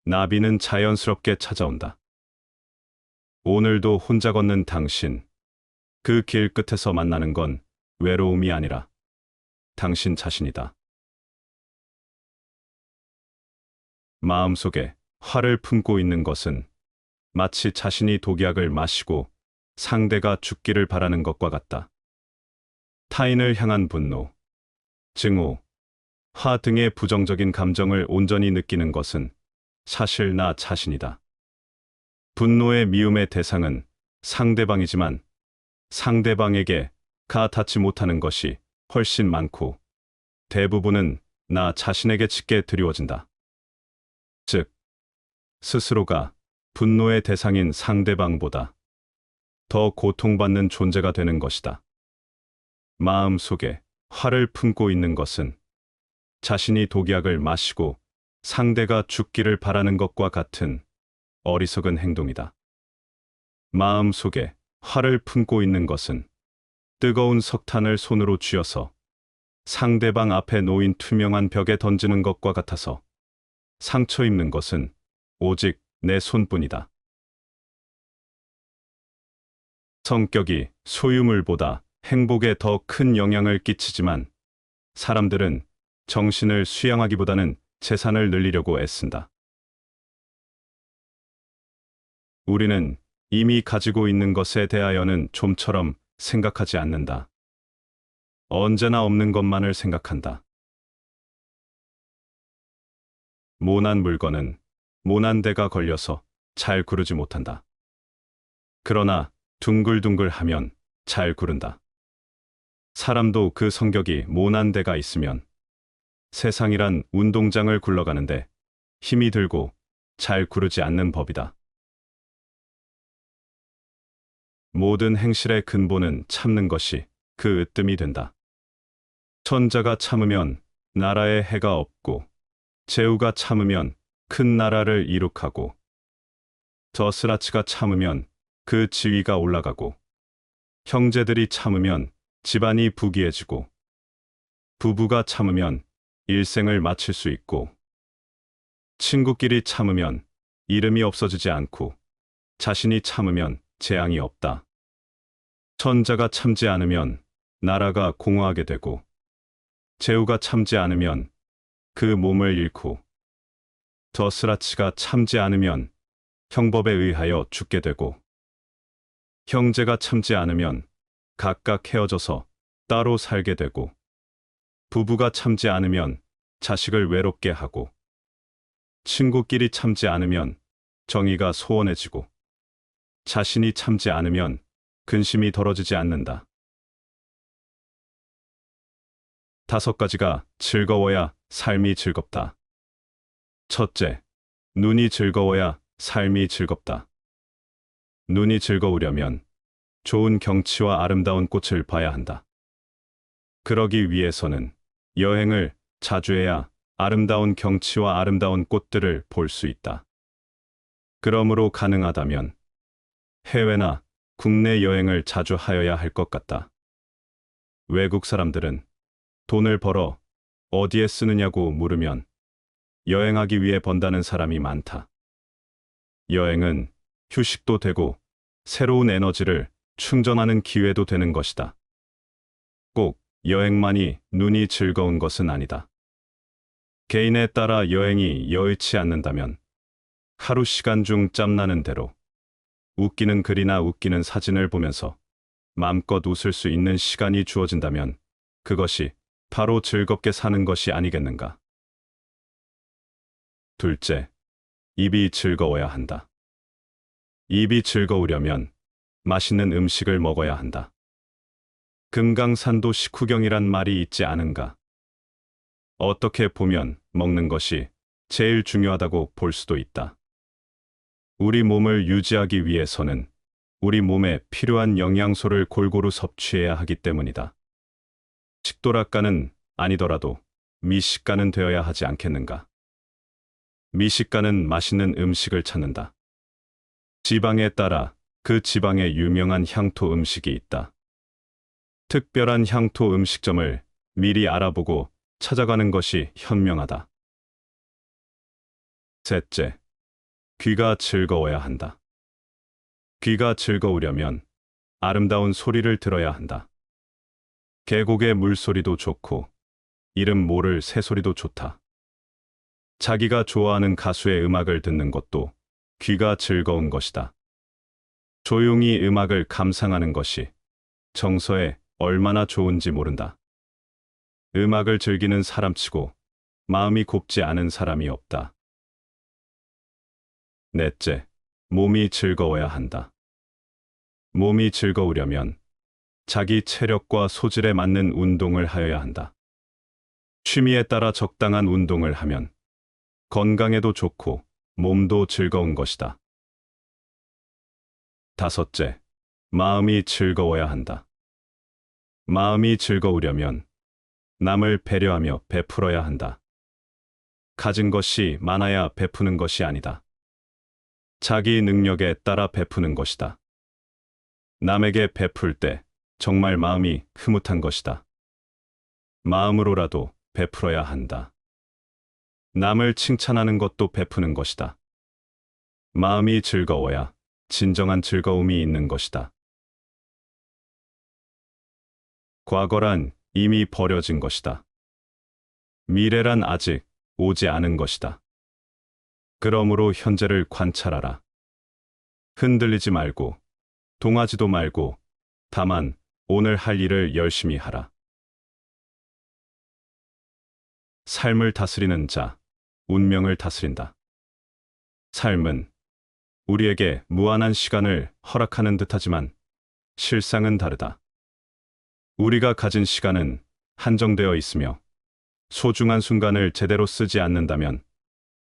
나비는 자연스럽게 찾아온다. 오늘도 혼자 걷는 당신, 그 길 끝에서 만나는 건 외로움이 아니라 당신 자신이다. 마음속에 화를 품고 있는 것은 마치 자신이 독약을 마시고 상대가 죽기를 바라는 것과 같다. 타인을 향한 분노, 증오, 화 등의 부정적인 감정을 온전히 느끼는 것은 사실 나 자신이다. 분노의 미움의 대상은 상대방이지만 상대방에게 가 닿지 못하는 것이 훨씬 많고 대부분은 나 자신에게 짙게 드리워진다. 즉, 스스로가 분노의 대상인 상대방보다 더 고통받는 존재가 되는 것이다. 마음속에 화를 품고 있는 것은 자신이 독약을 마시고 상대가 죽기를 바라는 것과 같은 어리석은 행동이다. 마음속에 화를 품고 있는 것은 뜨거운 석탄을 손으로 쥐어서 상대방 앞에 놓인 투명한 벽에 던지는 것과 같아서 상처 입는 것은 오직 내 손뿐이다. 성격이 소유물보다 행복에 더 큰 영향을 끼치지만 사람들은 정신을 수양하기보다는 재산을 늘리려고 애쓴다. 우리는 이미 가지고 있는 것에 대하여는 좀처럼 생각하지 않는다. 언제나 없는 것만을 생각한다. 모난 물건은 모난 데가 걸려서 잘 구르지 못한다. 그러나 둥글둥글하면 잘 구른다. 사람도 그 성격이 모난 데가 있으면 세상이란 운동장을 굴러가는데 힘이 들고 잘 구르지 않는 법이다. 모든 행실의 근본은 참는 것이 그 으뜸이 된다. 천자가 참으면 나라에 해가 없고 제후가 참으면 큰 나라를 이룩하고 저스라치가 참으면 그 지위가 올라가고 형제들이 참으면 집안이 부귀해지고 부부가 참으면 일생을 마칠 수 있고 친구끼리 참으면 이름이 없어지지 않고 자신이 참으면 재앙이 없다. 천자가 참지 않으면 나라가 공허하게 되고 제후가 참지 않으면 그 몸을 잃고 저스라치가 참지 않으면 형법에 의하여 죽게 되고 형제가 참지 않으면 각각 헤어져서 따로 살게 되고 부부가 참지 않으면 자식을 외롭게 하고 친구끼리 참지 않으면 정의가 소원해지고 자신이 참지 않으면 근심이 덜어지지 않는다. 5가지가 즐거워야 삶이 즐겁다. 첫째, 눈이 즐거워야 삶이 즐겁다. 눈이 즐거우려면 좋은 경치와 아름다운 꽃을 봐야 한다. 그러기 위해서는 여행을 자주 해야 아름다운 경치와 아름다운 꽃들을 볼 수 있다. 그러므로 가능하다면 해외나 국내 여행을 자주 하여야 할 것 같다. 외국 사람들은 돈을 벌어 어디에 쓰느냐고 물으면 여행하기 위해 번다는 사람이 많다. 여행은 휴식도 되고 새로운 에너지를 충전하는 기회도 되는 것이다. 꼭 여행만이 눈이 즐거운 것은 아니다. 개인에 따라 여행이 여의치 않는다면 하루 시간 중 짬나는 대로 웃기는 글이나 웃기는 사진을 보면서 마음껏 웃을 수 있는 시간이 주어진다면 그것이 바로 즐겁게 사는 것이 아니겠는가. 둘째, 입이 즐거워야 한다. 입이 즐거우려면 맛있는 음식을 먹어야 한다. 금강산도 식후경이란 말이 있지 않은가. 어떻게 보면 먹는 것이 제일 중요하다고 볼 수도 있다. 우리 몸을 유지하기 위해서는 우리 몸에 필요한 영양소를 골고루 섭취해야 하기 때문이다. 식도락가는 아니더라도 미식가는 되어야 하지 않겠는가. 미식가는 맛있는 음식을 찾는다. 지방에 따라 그 지방의 유명한 향토 음식이 있다. 특별한 향토 음식점을 미리 알아보고 찾아가는 것이 현명하다. 셋째, 귀가 즐거워야 한다. 귀가 즐거우려면 아름다운 소리를 들어야 한다. 계곡의 물소리도 좋고 이름 모를 새소리도 좋다. 자기가 좋아하는 가수의 음악을 듣는 것도 귀가 즐거운 것이다. 조용히 음악을 감상하는 것이 정서에 얼마나 좋은지 모른다. 음악을 즐기는 사람치고 마음이 곱지 않은 사람이 없다. 넷째, 몸이 즐거워야 한다. 몸이 즐거우려면 자기 체력과 소질에 맞는 운동을 하여야 한다. 취미에 따라 적당한 운동을 하면 건강에도 좋고 몸도 즐거운 것이다. 다섯째, 마음이 즐거워야 한다. 마음이 즐거우려면 남을 배려하며 베풀어야 한다. 가진 것이 많아야 베푸는 것이 아니다. 자기 능력에 따라 베푸는 것이다. 남에게 베풀 때 정말 마음이 흐뭇한 것이다. 마음으로라도 베풀어야 한다. 남을 칭찬하는 것도 베푸는 것이다. 마음이 즐거워야 진정한 즐거움이 있는 것이다. 과거란 이미 버려진 것이다. 미래란 아직 오지 않은 것이다. 그러므로 현재를 관찰하라. 흔들리지 말고, 동하지도 말고, 다만 오늘 할 일을 열심히 하라. 삶을 다스리는 자, 운명을 다스린다. 삶은 우리에게 무한한 시간을 허락하는 듯하지만 실상은 다르다. 우리가 가진 시간은 한정되어 있으며 소중한 순간을 제대로 쓰지 않는다면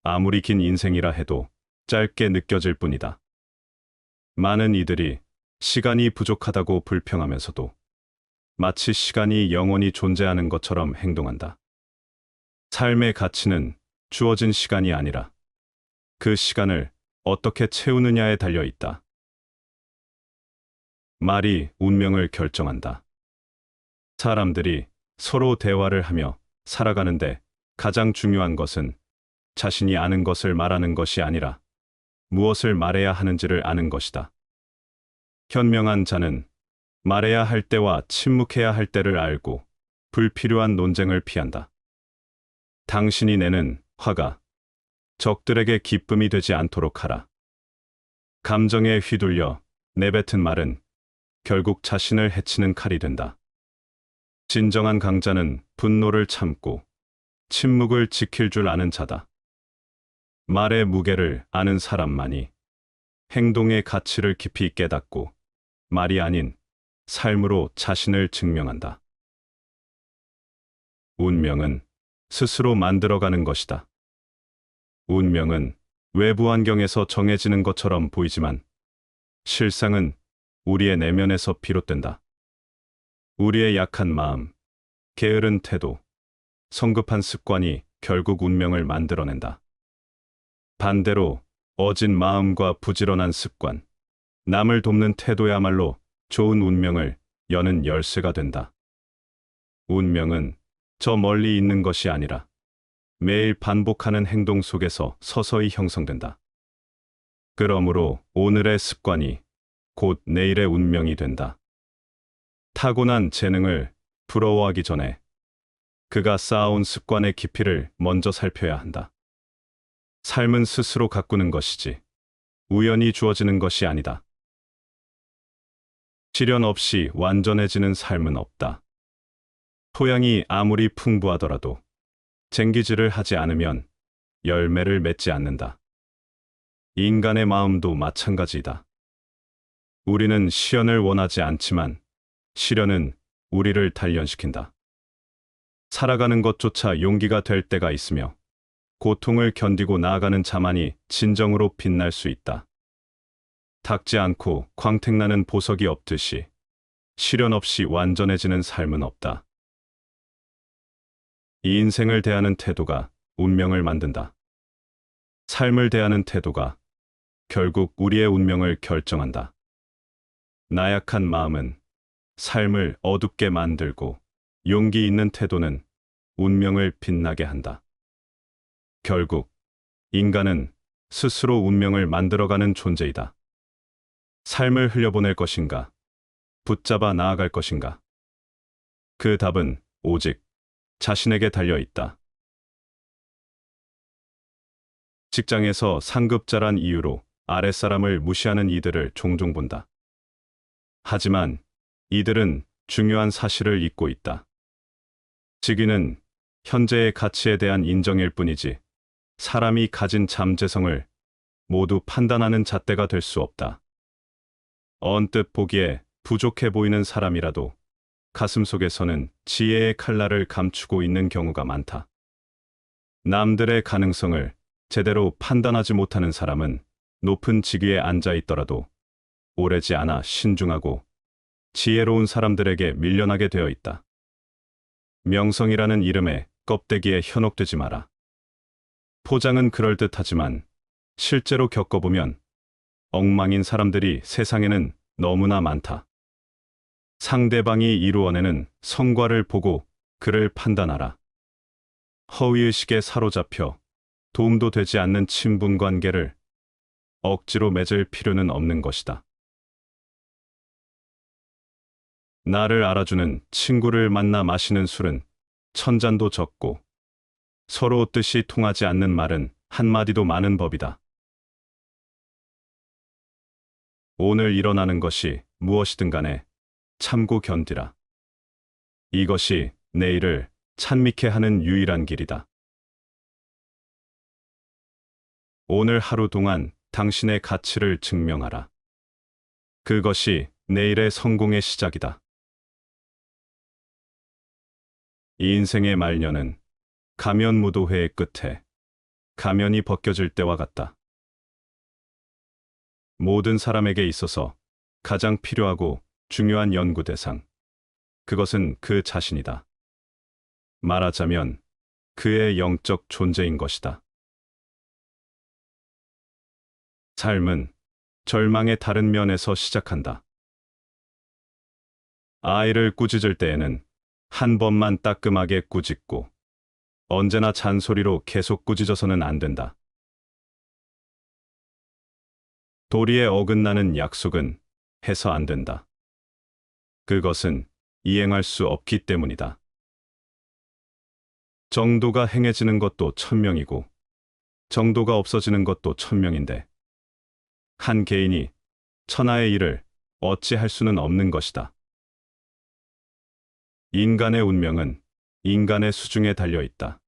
아무리 긴 인생이라 해도 짧게 느껴질 뿐이다. 많은 이들이 시간이 부족하다고 불평하면서도 마치 시간이 영원히 존재하는 것처럼 행동한다. 삶의 가치는 주어진 시간이 아니라 그 시간을 어떻게 채우느냐에 달려 있다. 말이 운명을 결정한다. 사람들이 서로 대화를 하며 살아가는데 가장 중요한 것은 자신이 아는 것을 말하는 것이 아니라 무엇을 말해야 하는지를 아는 것이다. 현명한 자는 말해야 할 때와 침묵해야 할 때를 알고 불필요한 논쟁을 피한다. 당신이 내는 화가 적들에게 기쁨이 되지 않도록 하라. 감정에 휘둘려 내뱉은 말은 결국 자신을 해치는 칼이 된다. 진정한 강자는 분노를 참고 침묵을 지킬 줄 아는 자다. 말의 무게를 아는 사람만이 행동의 가치를 깊이 깨닫고 말이 아닌 삶으로 자신을 증명한다. 운명은 스스로 만들어가는 것이다. 운명은 외부 환경에서 정해지는 것처럼 보이지만 실상은 우리의 내면에서 비롯된다. 우리의 약한 마음, 게으른 태도, 성급한 습관이 결국 운명을 만들어낸다. 반대로 어진 마음과 부지런한 습관, 남을 돕는 태도야말로 좋은 운명을 여는 열쇠가 된다. 운명은 저 멀리 있는 것이 아니라 매일 반복하는 행동 속에서 서서히 형성된다. 그러므로 오늘의 습관이 곧 내일의 운명이 된다. 타고난 재능을 부러워하기 전에 그가 쌓아온 습관의 깊이를 먼저 살펴야 한다. 삶은 스스로 가꾸는 것이지 우연히 주어지는 것이 아니다. 시련 없이 완전해지는 삶은 없다. 토양이 아무리 풍부하더라도 쟁기질을 하지 않으면 열매를 맺지 않는다. 인간의 마음도 마찬가지이다. 우리는 시련을 원하지 않지만 시련은 우리를 단련시킨다. 살아가는 것조차 용기가 될 때가 있으며 고통을 견디고 나아가는 자만이 진정으로 빛날 수 있다. 닦지 않고 광택나는 보석이 없듯이 시련 없이 완전해지는 삶은 없다. 이 인생을 대하는 태도가 운명을 만든다. 삶을 대하는 태도가 결국 우리의 운명을 결정한다. 나약한 마음은 삶을 어둡게 만들고 용기 있는 태도는 운명을 빛나게 한다. 결국 인간은 스스로 운명을 만들어가는 존재이다. 삶을 흘려보낼 것인가? 붙잡아 나아갈 것인가? 그 답은 오직 자신에게 달려 있다. 직장에서 상급자란 이유로 아랫사람을 무시하는 이들을 종종 본다. 하지만 이들은 중요한 사실을 잊고 있다. 직위는 현재의 가치에 대한 인정일 뿐이지 사람이 가진 잠재성을 모두 판단하는 잣대가 될 수 없다. 언뜻 보기에 부족해 보이는 사람이라도 가슴속에서는 지혜의 칼날을 감추고 있는 경우가 많다. 남들의 가능성을 제대로 판단하지 못하는 사람은 높은 직위에 앉아 있더라도 오래지 않아 신중하고 지혜로운 사람들에게 밀려나게 되어 있다. 명성이라는 이름에 껍데기에 현혹되지 마라. 포장은 그럴듯하지만 실제로 겪어보면 엉망인 사람들이 세상에는 너무나 많다. 상대방이 이루어내는 성과를 보고 그를 판단하라. 허위의식에 사로잡혀 도움도 되지 않는 친분 관계를 억지로 맺을 필요는 없는 것이다. 나를 알아주는 친구를 만나 마시는 술은 천잔도 적고 서로 뜻이 통하지 않는 말은 한마디도 많은 법이다. 오늘 일어나는 것이 무엇이든 간에 참고 견디라. 이것이 내일을 찬미케 하는 유일한 길이다. 오늘 하루 동안 당신의 가치를 증명하라. 그것이 내일의 성공의 시작이다. 이 인생의 말년은 가면무도회의 끝에 가면이 벗겨질 때와 같다. 모든 사람에게 있어서 가장 필요하고 중요한 연구 대상, 그것은 그 자신이다. 말하자면 그의 영적 존재인 것이다. 삶은 절망의 다른 면에서 시작한다. 아이를 꾸짖을 때에는 한 번만 따끔하게 꾸짖고 언제나 잔소리로 계속 꾸짖어서는 안 된다. 도리에 어긋나는 약속은 해서 안 된다. 그것은 이행할 수 없기 때문이다. 정도가 행해지는 것도 천명이고 정도가 없어지는 것도 천명인데 한 개인이 천하의 일을 어찌할 수는 없는 것이다. 인간의 운명은 인간의 수중에 달려 있다.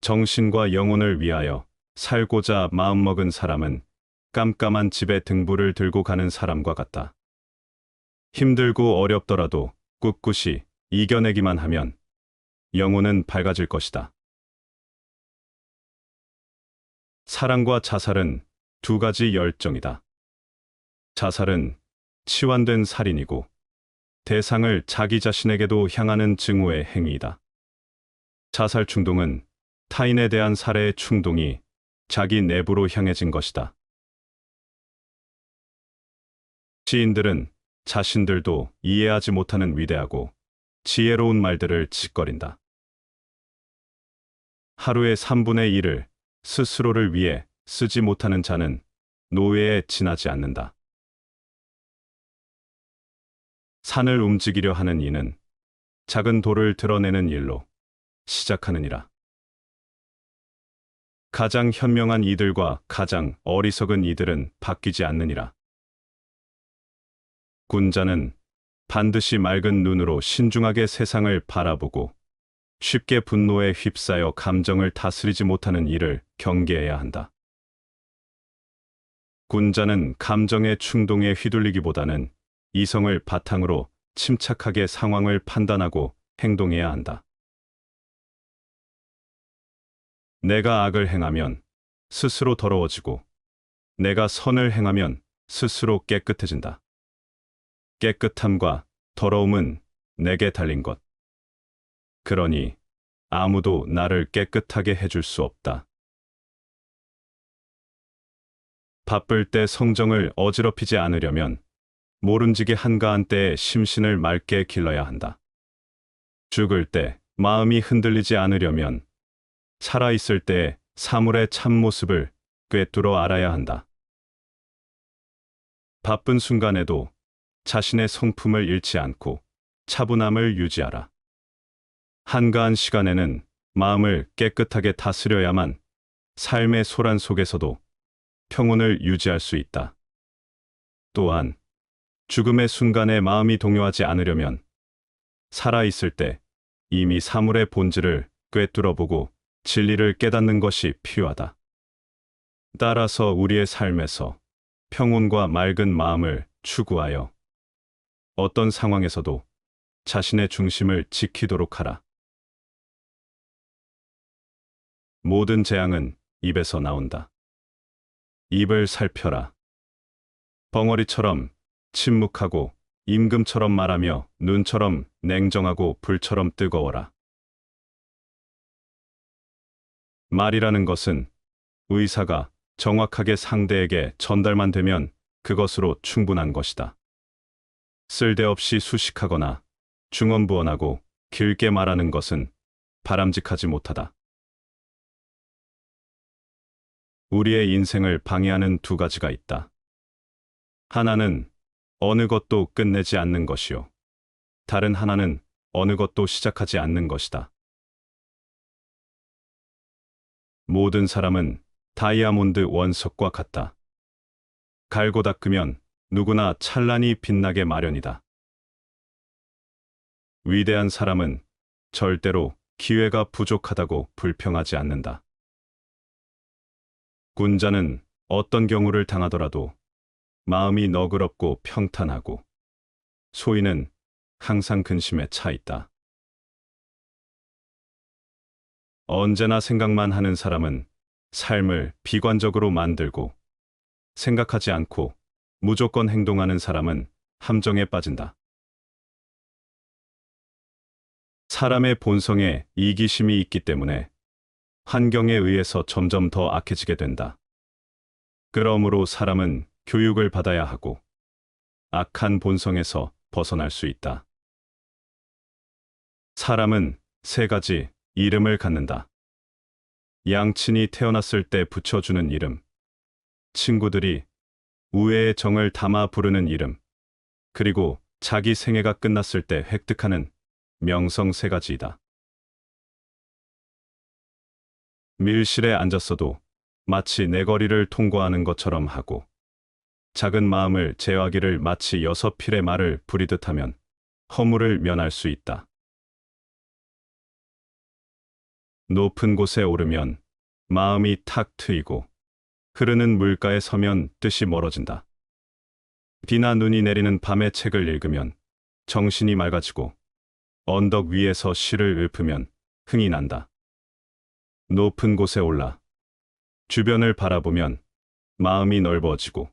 정신과 영혼을 위하여 살고자 마음먹은 사람은 깜깜한 집에 등불을 들고 가는 사람과 같다. 힘들고 어렵더라도 꿋꿋이 이겨내기만 하면 영혼은 밝아질 것이다. 사랑과 자살은 두 가지 열정이다. 자살은 치환된 살인이고 대상을 자기 자신에게도 향하는 증오의 행위이다. 자살 충동은 타인에 대한 살해의 충동이 자기 내부로 향해진 것이다. 시인들은 자신들도 이해하지 못하는 위대하고 지혜로운 말들을 짓거린다. 하루의 3분의 1을 스스로를 위해 쓰지 못하는 자는 노예에 지나지 않는다. 산을 움직이려 하는 이는 작은 돌을 드러내는 일로 시작하느니라. 가장 현명한 이들과 가장 어리석은 이들은 바뀌지 않느니라. 군자는 반드시 맑은 눈으로 신중하게 세상을 바라보고 쉽게 분노에 휩싸여 감정을 다스리지 못하는 이를 경계해야 한다. 군자는 감정의 충동에 휘둘리기보다는 이성을 바탕으로 침착하게 상황을 판단하고 행동해야 한다. 내가 악을 행하면 스스로 더러워지고 내가 선을 행하면 스스로 깨끗해진다. 깨끗함과 더러움은 내게 달린 것. 그러니 아무도 나를 깨끗하게 해줄 수 없다. 바쁠 때 성정을 어지럽히지 않으려면 모름지기 한가한 때에 심신을 맑게 길러야 한다. 죽을 때 마음이 흔들리지 않으려면 살아있을 때의 사물의 참모습을 꿰뚫어 알아야 한다. 바쁜 순간에도 자신의 성품을 잃지 않고 차분함을 유지하라. 한가한 시간에는 마음을 깨끗하게 다스려야만 삶의 소란 속에서도 평온을 유지할 수 있다. 또한 죽음의 순간에 마음이 동요하지 않으려면 살아있을 때 이미 사물의 본질을 꿰뚫어보고 진리를 깨닫는 것이 필요하다. 따라서 우리의 삶에서 평온과 맑은 마음을 추구하여 어떤 상황에서도 자신의 중심을 지키도록 하라. 모든 재앙은 입에서 나온다. 입을 살펴라. 벙어리처럼 침묵하고 임금처럼 말하며 눈처럼 냉정하고 불처럼 뜨거워라. 말이라는 것은 의사가 정확하게 상대에게 전달만 되면 그것으로 충분한 것이다. 쓸데없이 수식하거나 중언부언하고 길게 말하는 것은 바람직하지 못하다. 우리의 인생을 방해하는 두 가지가 있다. 하나는 어느 것도 끝내지 않는 것이요. 다른 하나는 어느 것도 시작하지 않는 것이다. 모든 사람은 다이아몬드 원석과 같다. 갈고 닦으면 누구나 찬란히 빛나게 마련이다. 위대한 사람은 절대로 기회가 부족하다고 불평하지 않는다. 군자는 어떤 경우를 당하더라도 마음이 너그럽고 평탄하고, 소인은 항상 근심에 차 있다. 언제나 생각만 하는 사람은 삶을 비관적으로 만들고, 생각하지 않고 무조건 행동하는 사람은 함정에 빠진다. 사람의 본성에 이기심이 있기 때문에 환경에 의해서 점점 더 악해지게 된다. 그러므로 사람은 교육을 받아야 하고 악한 본성에서 벗어날 수 있다. 사람은 세 가지 이름을 갖는다. 양친이 태어났을 때 붙여주는 이름, 친구들이 우애의 정을 담아 부르는 이름, 그리고 자기 생애가 끝났을 때 획득하는 명성 세 가지이다. 밀실에 앉았어도 마치 내 거리를 통과하는 것처럼 하고, 작은 마음을 제어하기를 마치 6필의 말을 부리듯 하면 허물을 면할 수 있다. 높은 곳에 오르면 마음이 탁 트이고, 흐르는 물가에 서면 뜻이 멀어진다. 비나 눈이 내리는 밤에 책을 읽으면 정신이 맑아지고, 언덕 위에서 시를 읊으면 흥이 난다. 높은 곳에 올라 주변을 바라보면 마음이 넓어지고,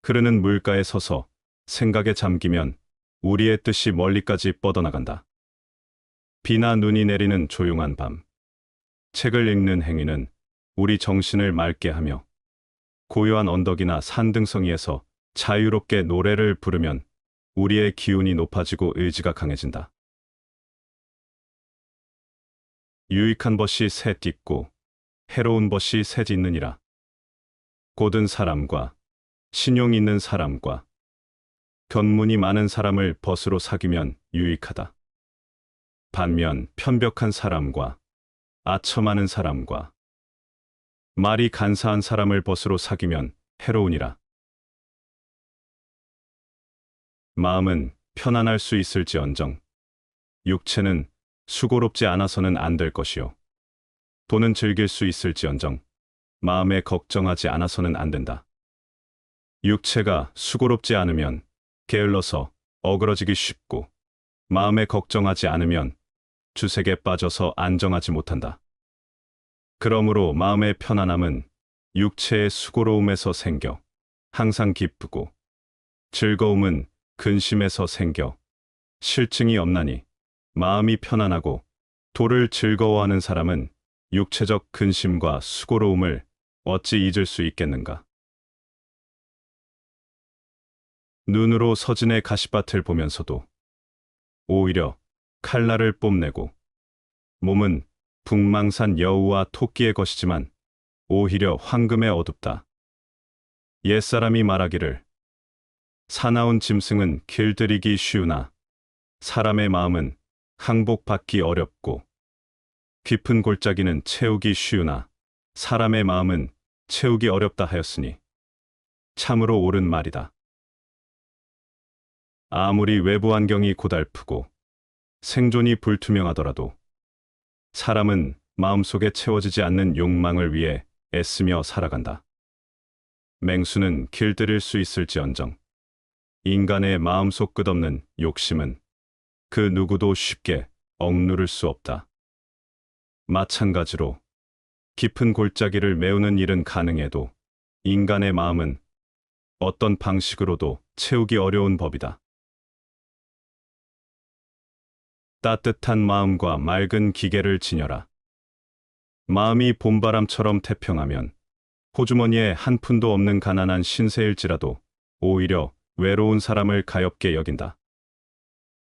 흐르는 물가에 서서 생각에 잠기면 우리의 뜻이 멀리까지 뻗어나간다. 비나 눈이 내리는 조용한 밤, 책을 읽는 행위는 우리 정신을 맑게 하며, 고요한 언덕이나 산등성이에서 자유롭게 노래를 부르면 우리의 기운이 높아지고 의지가 강해진다. 유익한 벗이 새 띠고 해로운 벗이 새 짖느니라. 고든 사람과 신용 있는 사람과 견문이 많은 사람을 벗으로 사귀면 유익하다. 반면 편벽한 사람과 아첨 많은 사람과 말이 간사한 사람을 벗으로 사귀면 해로우니라. 마음은 편안할 수 있을지언정 육체는 수고롭지 않아서는 안 될 것이요. 돈은 즐길 수 있을지언정 마음에 걱정하지 않아서는 안 된다. 육체가 수고롭지 않으면 게을러서 어그러지기 쉽고, 마음에 걱정하지 않으면 주색에 빠져서 안정하지 못한다. 그러므로 마음의 편안함은 육체의 수고로움에서 생겨 항상 기쁘고, 즐거움은 근심에서 생겨 실증이 없나니, 마음이 편안하고 도를 즐거워하는 사람은 육체적 근심과 수고로움을 어찌 잊을 수 있겠는가. 눈으로 서진의 가시밭을 보면서도 오히려 칼날을 뽐내고, 몸은 북망산 여우와 토끼의 것이지만 오히려 황금에 어둡다. 옛사람이 말하기를 사나운 짐승은 길들이기 쉬우나 사람의 마음은 항복받기 어렵고, 깊은 골짜기는 채우기 쉬우나 사람의 마음은 채우기 어렵다 하였으니 참으로 옳은 말이다. 아무리 외부 환경이 고달프고 생존이 불투명하더라도 사람은 마음속에 채워지지 않는 욕망을 위해 애쓰며 살아간다. 맹수는 길들일 수 있을지언정 인간의 마음속 끝없는 욕심은 그 누구도 쉽게 억누를 수 없다. 마찬가지로 깊은 골짜기를 메우는 일은 가능해도 인간의 마음은 어떤 방식으로도 채우기 어려운 법이다. 따뜻한 마음과 맑은 기계를 지녀라. 마음이 봄바람처럼 태평하면 호주머니에 한 푼도 없는 가난한 신세일지라도 오히려 외로운 사람을 가엾게 여긴다.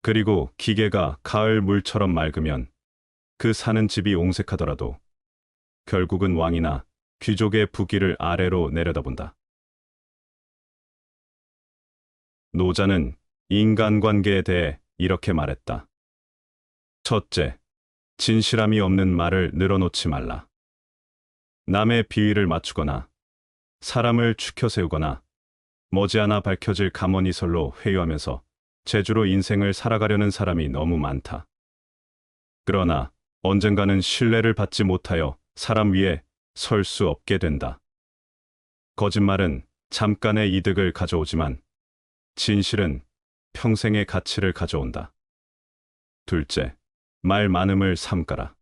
그리고 기계가 가을 물처럼 맑으면 그 사는 집이 옹색하더라도 결국은 왕이나 귀족의 부귀를 아래로 내려다본다. 노자는 인간관계에 대해 이렇게 말했다. 첫째, 진실함이 없는 말을 늘어놓지 말라. 남의 비위를 맞추거나 사람을 추켜 세우거나 머지않아 밝혀질 감언이설로 회유하면서 재주로 인생을 살아가려는 사람이 너무 많다. 그러나 언젠가는 신뢰를 받지 못하여 사람 위에 설 수 없게 된다. 거짓말은 잠깐의 이득을 가져오지만 진실은 평생의 가치를 가져온다. 둘째, 말 많음을 삼가라.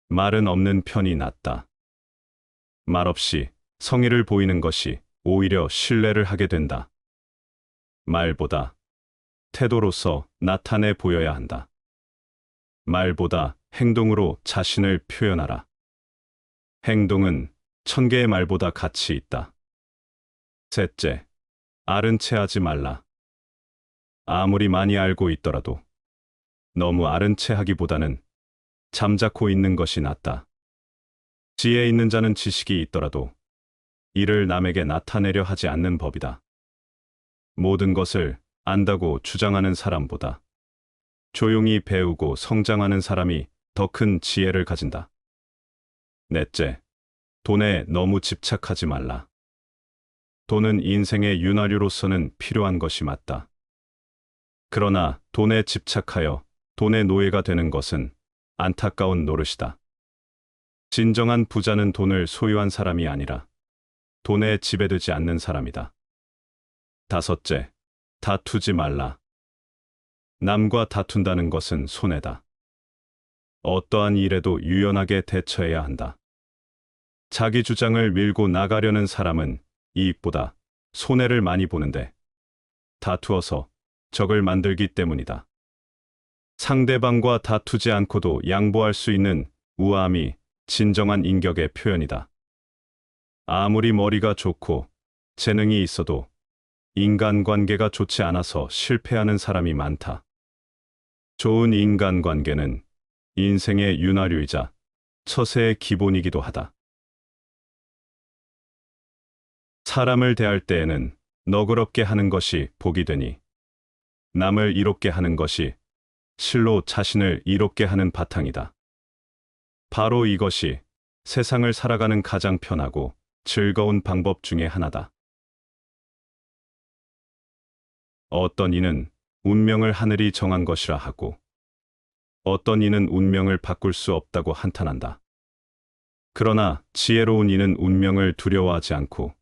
말은 없는 편이 낫다. 말 없이 성의를 보이는 것이 오히려 신뢰를 하게 된다. 말보다 태도로서 나타내 보여야 한다. 말보다 행동으로 자신을 표현하라. 행동은 1000개의 말보다 가치 있다. 셋째, 아른 체 하지 말라. 아무리 많이 알고 있더라도 너무 아른 체 하기보다는 잠자코 있는 것이 낫다. 지혜 있는 자는 지식이 있더라도 이를 남에게 나타내려 하지 않는 법이다. 모든 것을 안다고 주장하는 사람보다 조용히 배우고 성장하는 사람이 더 큰 지혜를 가진다. 넷째, 돈에 너무 집착하지 말라. 돈은 인생의 윤활유로서는 필요한 것이 맞다. 그러나 돈에 집착하여 돈의 노예가 되는 것은 안타까운 노릇이다. 진정한 부자는 돈을 소유한 사람이 아니라 돈에 지배되지 않는 사람이다. 다섯째, 다투지 말라. 남과 다툰다는 것은 손해다. 어떠한 일에도 유연하게 대처해야 한다. 자기 주장을 밀고 나가려는 사람은 이익보다 손해를 많이 보는데 다투어서 적을 만들기 때문이다. 상대방과 다투지 않고도 양보할 수 있는 우아함이 진정한 인격의 표현이다. 아무리 머리가 좋고 재능이 있어도 인간관계가 좋지 않아서 실패하는 사람이 많다. 좋은 인간관계는 인생의 윤활유이자 처세의 기본이기도 하다. 사람을 대할 때에는 너그럽게 하는 것이 복이 되니 남을 이롭게 하는 것이 실로 자신을 이롭게 하는 바탕이다. 바로 이것이 세상을 살아가는 가장 편하고 즐거운 방법 중에 하나다. 어떤 이는 운명을 하늘이 정한 것이라 하고 어떤 이는 운명을 바꿀 수 없다고 한탄한다. 그러나 지혜로운 이는 운명을 두려워하지 않고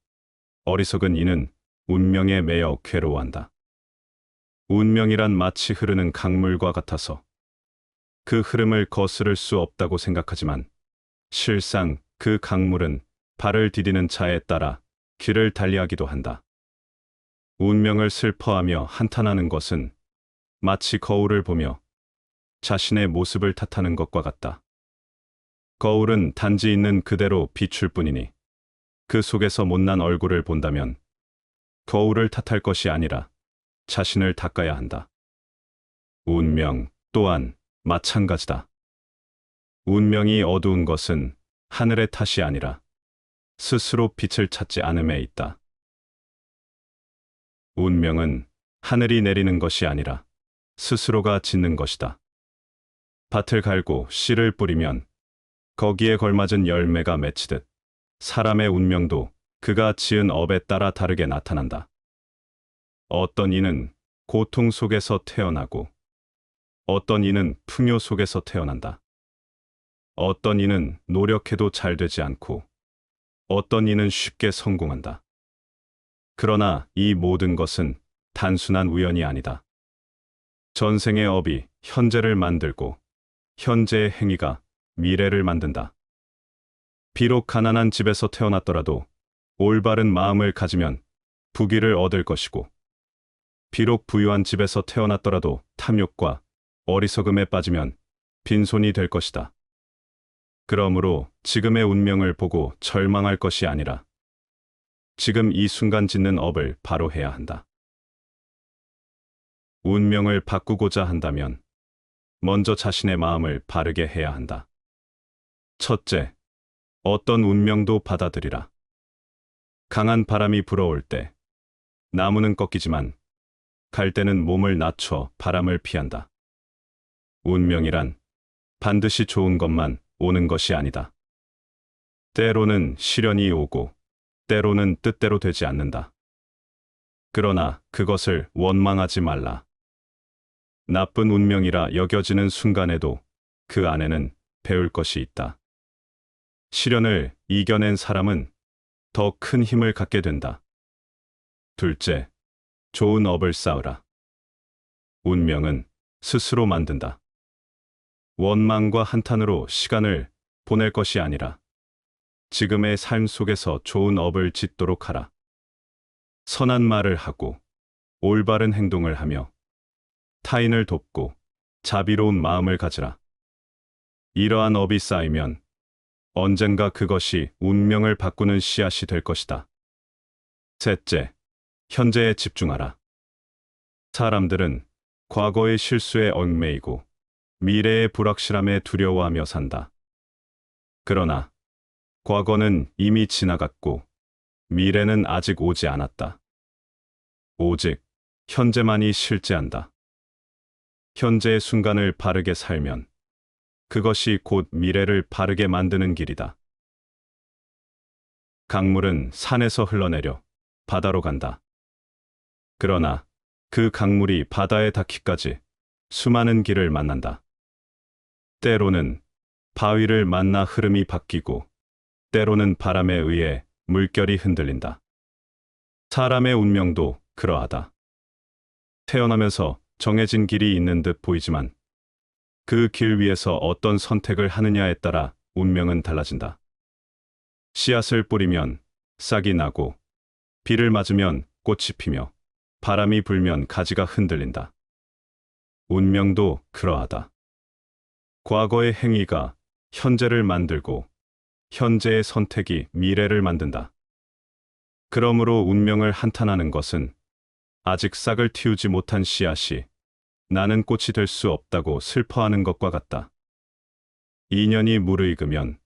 어리석은 이는 운명에 매여 괴로워한다. 운명이란 마치 흐르는 강물과 같아서 그 흐름을 거스를 수 없다고 생각하지만 실상 그 강물은 발을 디디는 자에 따라 길을 달리하기도 한다. 운명을 슬퍼하며 한탄하는 것은 마치 거울을 보며 자신의 모습을 탓하는 것과 같다. 거울은 단지 있는 그대로 비출 뿐이니 그 속에서 못난 얼굴을 본다면 거울을 탓할 것이 아니라 자신을 닦아야 한다. 운명 또한 마찬가지다. 운명이 어두운 것은 하늘의 탓이 아니라 스스로 빛을 찾지 않음에 있다. 운명은 하늘이 내리는 것이 아니라 스스로가 짓는 것이다. 밭을 갈고 씨를 뿌리면 거기에 걸맞은 열매가 맺히듯 사람의 운명도 그가 지은 업에 따라 다르게 나타난다. 어떤 이는 고통 속에서 태어나고 어떤 이는 풍요 속에서 태어난다. 어떤 이는 노력해도 잘 되지 않고 어떤 이는 쉽게 성공한다. 그러나 이 모든 것은 단순한 우연이 아니다. 전생의 업이 현재를 만들고 현재의 행위가 미래를 만든다. 비록 가난한 집에서 태어났더라도 올바른 마음을 가지면 부귀를 얻을 것이고 비록 부유한 집에서 태어났더라도 탐욕과 어리석음에 빠지면 빈손이 될 것이다. 그러므로 지금의 운명을 보고 절망할 것이 아니라 지금 이 순간 짓는 업을 바로 해야 한다. 운명을 바꾸고자 한다면 먼저 자신의 마음을 바르게 해야 한다. 첫째, 어떤 운명도 받아들이라. 강한 바람이 불어올 때 나무는 꺾이지만 갈 때는 몸을 낮춰 바람을 피한다. 운명이란 반드시 좋은 것만 오는 것이 아니다. 때로는 시련이 오고, 때로는 뜻대로 되지 않는다. 그러나 그것을 원망하지 말라. 나쁜 운명이라 여겨지는 순간에도 그 안에는 배울 것이 있다. 시련을 이겨낸 사람은 더 큰 힘을 갖게 된다. 둘째, 좋은 업을 쌓으라. 운명은 스스로 만든다. 원망과 한탄으로 시간을 보낼 것이 아니라 지금의 삶 속에서 좋은 업을 짓도록 하라. 선한 말을 하고 올바른 행동을 하며 타인을 돕고 자비로운 마음을 가지라. 이러한 업이 쌓이면 언젠가 그것이 운명을 바꾸는 씨앗이 될 것이다. 셋째, 현재에 집중하라. 사람들은 과거의 실수에 얽매이고 미래의 불확실함에 두려워하며 산다. 그러나 과거는 이미 지나갔고 미래는 아직 오지 않았다. 오직 현재만이 실제한다. 현재의 순간을 바르게 살면 그것이 곧 미래를 바르게 만드는 길이다. 강물은 산에서 흘러내려 바다로 간다. 그러나 그 강물이 바다에 닿기까지 수많은 길을 만난다. 때로는 바위를 만나 흐름이 바뀌고, 때로는 바람에 의해 물결이 흔들린다. 사람의 운명도 그러하다. 태어나면서 정해진 길이 있는 듯 보이지만 그 길 위에서 어떤 선택을 하느냐에 따라 운명은 달라진다. 씨앗을 뿌리면 싹이 나고, 비를 맞으면 꽃이 피며, 바람이 불면 가지가 흔들린다. 운명도 그러하다. 과거의 행위가 현재를 만들고, 현재의 선택이 미래를 만든다. 그러므로 운명을 한탄하는 것은 아직 싹을 틔우지 못한 씨앗이 나는 꽃이 될 수 없다고 슬퍼하는 것과 같다. 인연이 무르익으면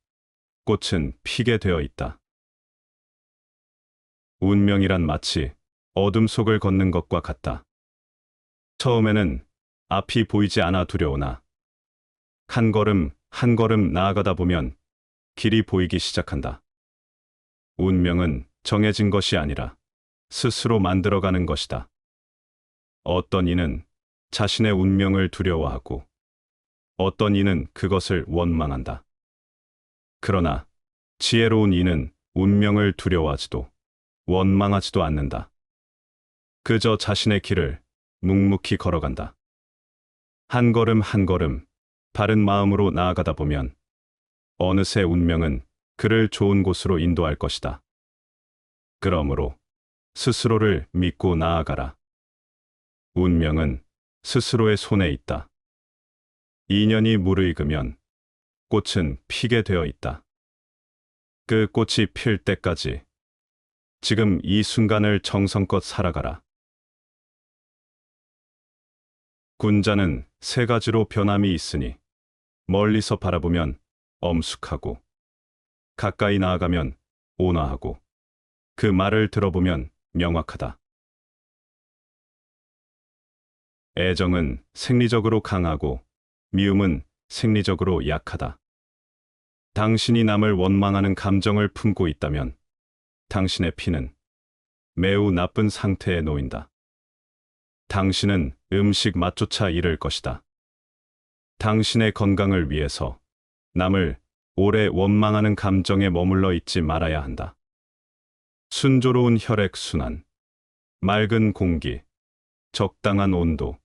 꽃은 피게 되어 있다. 운명이란 마치 어둠 속을 걷는 것과 같다. 처음에는 앞이 보이지 않아 두려우나 한 걸음 한 걸음 나아가다 보면 길이 보이기 시작한다. 운명은 정해진 것이 아니라 스스로 만들어가는 것이다. 어떤 이는 자신의 운명을 두려워하고 어떤 이는 그것을 원망한다. 그러나 지혜로운 이는 운명을 두려워하지도 원망하지도 않는다. 그저 자신의 길을 묵묵히 걸어간다. 한 걸음 한 걸음 바른 마음으로 나아가다 보면 어느새 운명은 그를 좋은 곳으로 인도할 것이다. 그러므로 스스로를 믿고 나아가라. 운명은 스스로의 손에 있다. 인연이 무르익으면 꽃은 피게 되어 있다. 그 꽃이 필 때까지 지금 이 순간을 정성껏 살아가라. 군자는 세 가지로 변함이 있으니 멀리서 바라보면 엄숙하고, 가까이 나아가면 온화하고, 그 말을 들어보면 명확하다. 애정은 생리적으로 강하고 미움은 생리적으로 약하다. 당신이 남을 원망하는 감정을 품고 있다면 당신의 피는 매우 나쁜 상태에 놓인다. 당신은 음식 맛조차 잃을 것이다. 당신의 건강을 위해서 남을 오래 원망하는 감정에 머물러 있지 말아야 한다. 순조로운 혈액순환, 맑은 공기, 적당한 온도,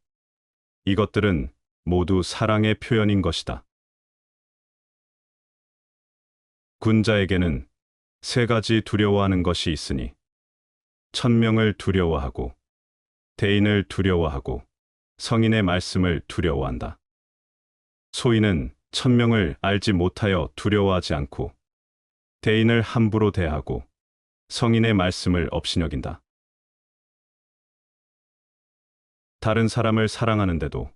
이것들은 모두 사랑의 표현인 것이다. 군자에게는 세 가지 두려워하는 것이 있으니 천명을 두려워하고, 대인을 두려워하고, 성인의 말씀을 두려워한다. 소인은 천명을 알지 못하여 두려워하지 않고, 대인을 함부로 대하고, 성인의 말씀을 업신여긴다. 다른 사람을 사랑하는데도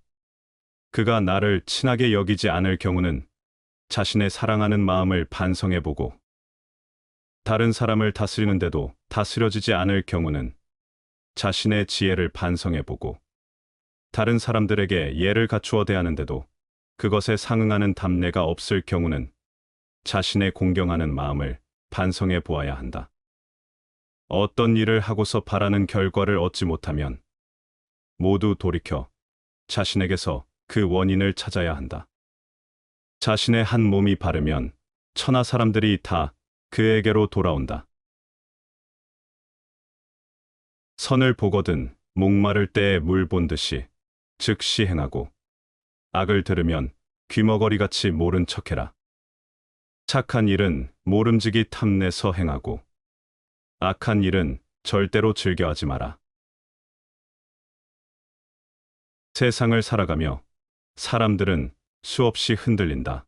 그가 나를 친하게 여기지 않을 경우는 자신의 사랑하는 마음을 반성해보고, 다른 사람을 다스리는데도 다스려지지 않을 경우는 자신의 지혜를 반성해보고 다른 사람들에게 예를 갖추어 대하는데도 그것에 상응하는 답례가 없을 경우는 자신의 공경하는 마음을 반성해 보아야 한다. 어떤 일을 하고서 바라는 결과를 얻지 못하면 모두 돌이켜 자신에게서 그 원인을 찾아야 한다. 자신의 한 몸이 바르면 천하 사람들이 다 그에게로 돌아온다. 선을 보거든 목마를 때에 물 본 듯이 즉시 행하고 악을 들으면 귀머거리같이 모른 척해라. 착한 일은 모름지기 탐내서 행하고 악한 일은 절대로 즐겨하지 마라. 세상을 살아가며 사람들은 수없이 흔들린다.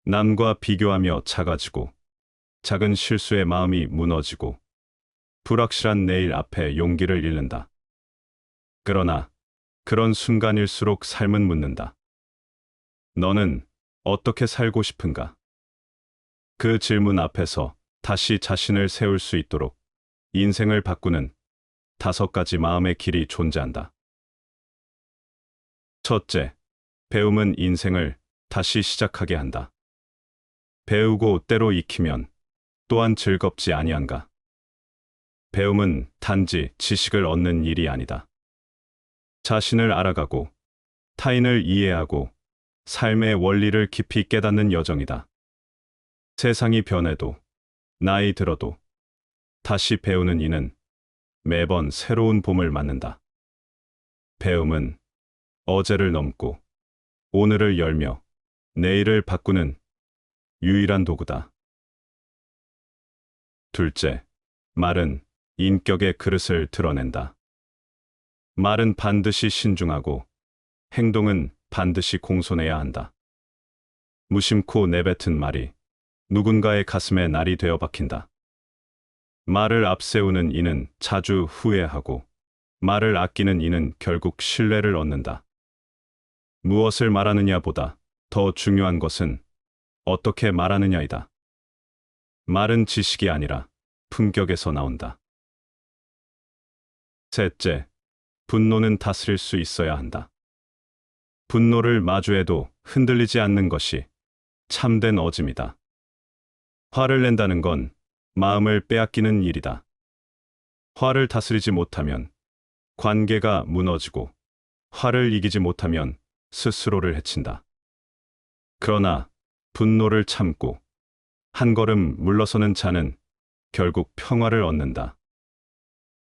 남과 비교하며 작아지고 작은 실수에 마음이 무너지고 불확실한 내일 앞에 용기를 잃는다. 그러나 그런 순간일수록 삶은 묻는다. 너는 어떻게 살고 싶은가? 그 질문 앞에서 다시 자신을 세울 수 있도록 인생을 바꾸는 5가지 마음의 길이 존재한다. 첫째, 배움은 인생을 다시 시작하게 한다. 배우고 때로 익히면 또한 즐겁지 아니한가? 배움은 단지 지식을 얻는 일이 아니다. 자신을 알아가고 타인을 이해하고 삶의 원리를 깊이 깨닫는 여정이다. 세상이 변해도 나이 들어도 다시 배우는 이는 매번 새로운 봄을 맞는다. 배움은 어제를 넘고 오늘을 열며 내일을 바꾸는 유일한 도구다. 둘째, 말은 인격의 그릇을 드러낸다. 말은 반드시 신중하고 행동은 반드시 공손해야 한다. 무심코 내뱉은 말이 누군가의 가슴에 날이 되어 박힌다. 말을 앞세우는 이는 자주 후회하고 말을 아끼는 이는 결국 신뢰를 얻는다. 무엇을 말하느냐보다 더 중요한 것은 어떻게 말하느냐이다. 말은 지식이 아니라 품격에서 나온다. 셋째, 분노는 다스릴 수 있어야 한다. 분노를 마주해도 흔들리지 않는 것이 참된 어짐이다. 화를 낸다는 건 마음을 빼앗기는 일이다. 화를 다스리지 못하면 관계가 무너지고 화를 이기지 못하면 스스로를 해친다. 그러나 분노를 참고 한 걸음 물러서는 자는 결국 평화를 얻는다.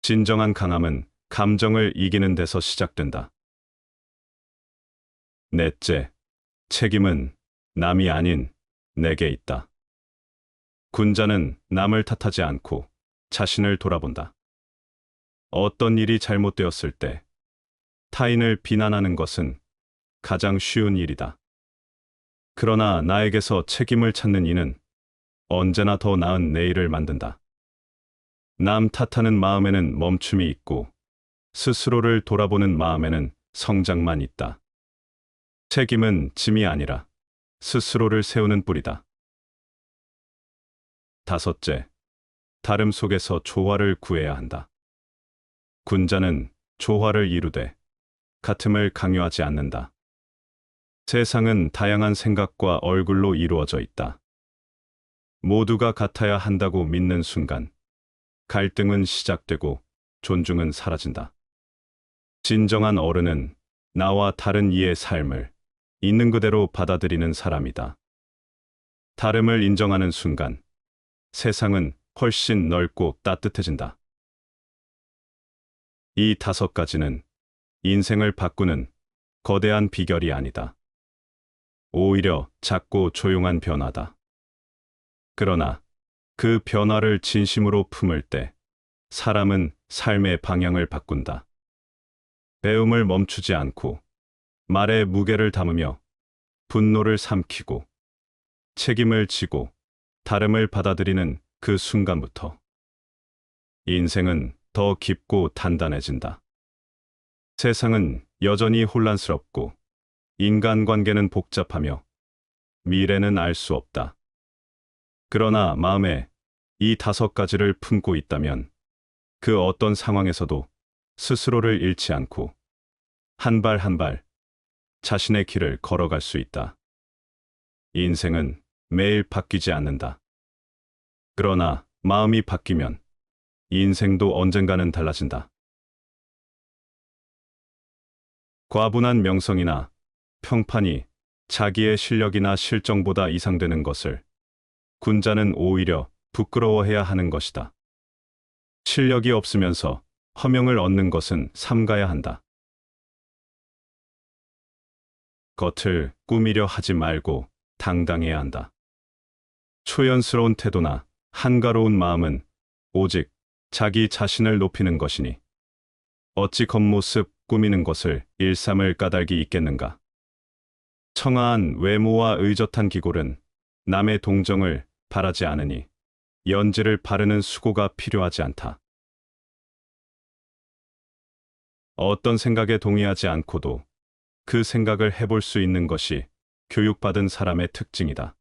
진정한 강함은 감정을 이기는 데서 시작된다. 넷째, 책임은 남이 아닌 내게 있다. 군자는 남을 탓하지 않고 자신을 돌아본다. 어떤 일이 잘못되었을 때 타인을 비난하는 것은 가장 쉬운 일이다. 그러나 나에게서 책임을 찾는 이는 언제나 더 나은 내일을 만든다. 남 탓하는 마음에는 멈춤이 있고 스스로를 돌아보는 마음에는 성장만 있다. 책임은 짐이 아니라 스스로를 세우는 뿌리다. 다섯째, 다름 속에서 조화를 구해야 한다. 군자는 조화를 이루되 같음을 강요하지 않는다. 세상은 다양한 생각과 얼굴로 이루어져 있다. 모두가 같아야 한다고 믿는 순간 갈등은 시작되고 존중은 사라진다. 진정한 어른은 나와 다른 이의 삶을 있는 그대로 받아들이는 사람이다. 다름을 인정하는 순간 세상은 훨씬 넓고 따뜻해진다. 이 5가지는 인생을 바꾸는 거대한 비결이 아니다. 오히려 작고 조용한 변화다. 그러나 그 변화를 진심으로 품을 때 사람은 삶의 방향을 바꾼다. 배움을 멈추지 않고 말에 무게를 담으며 분노를 삼키고 책임을 지고 다름을 받아들이는 그 순간부터 인생은 더 깊고 단단해진다. 세상은 여전히 혼란스럽고 인간관계는 복잡하며 미래는 알 수 없다. 그러나 마음에 이 5가지를 품고 있다면 그 어떤 상황에서도 스스로를 잃지 않고 한 발 한 발 자신의 길을 걸어갈 수 있다. 인생은 매일 바뀌지 않는다. 그러나 마음이 바뀌면 인생도 언젠가는 달라진다. 과분한 명성이나 평판이 자기의 실력이나 실정보다 이상되는 것을 군자는 오히려 부끄러워해야 하는 것이다. 실력이 없으면서 허명을 얻는 것은 삼가야 한다. 겉을 꾸미려 하지 말고 당당해야 한다. 초연스러운 태도나 한가로운 마음은 오직 자기 자신을 높이는 것이니 어찌 겉모습 꾸미는 것을 일삼을 까닭이 있겠는가. 청아한 외모와 의젓한 기골은 남의 동정을 바라지 않으니 연지를 바르는 수고가 필요하지 않다. 어떤 생각에 동의하지 않고도 그 생각을 해볼 수 있는 것이 교육받은 사람의 특징이다.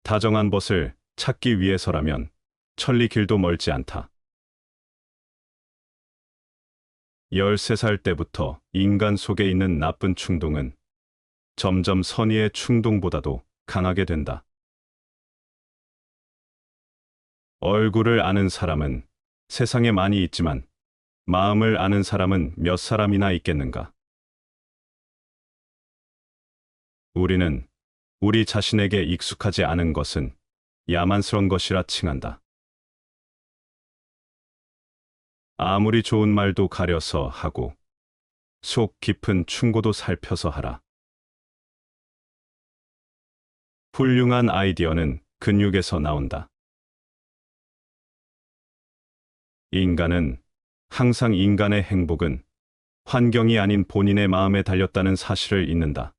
다정한 벗을 찾기 위해서라면 천리 길도 멀지 않다. 13살 때부터 인간 속에 있는 나쁜 충동은 점점 선의의 충동보다도 강하게 된다. 얼굴을 아는 사람은 세상에 많이 있지만 마음을 아는 사람은 몇 사람이나 있겠는가? 우리는 우리 자신에게 익숙하지 않은 것은 야만스러운 것이라 칭한다. 아무리 좋은 말도 가려서 하고 속 깊은 충고도 살펴서 하라. 훌륭한 아이디어는 근육에서 나온다. 인간은 항상 인간의 행복은 환경이 아닌 본인의 마음에 달렸다는 사실을 잊는다.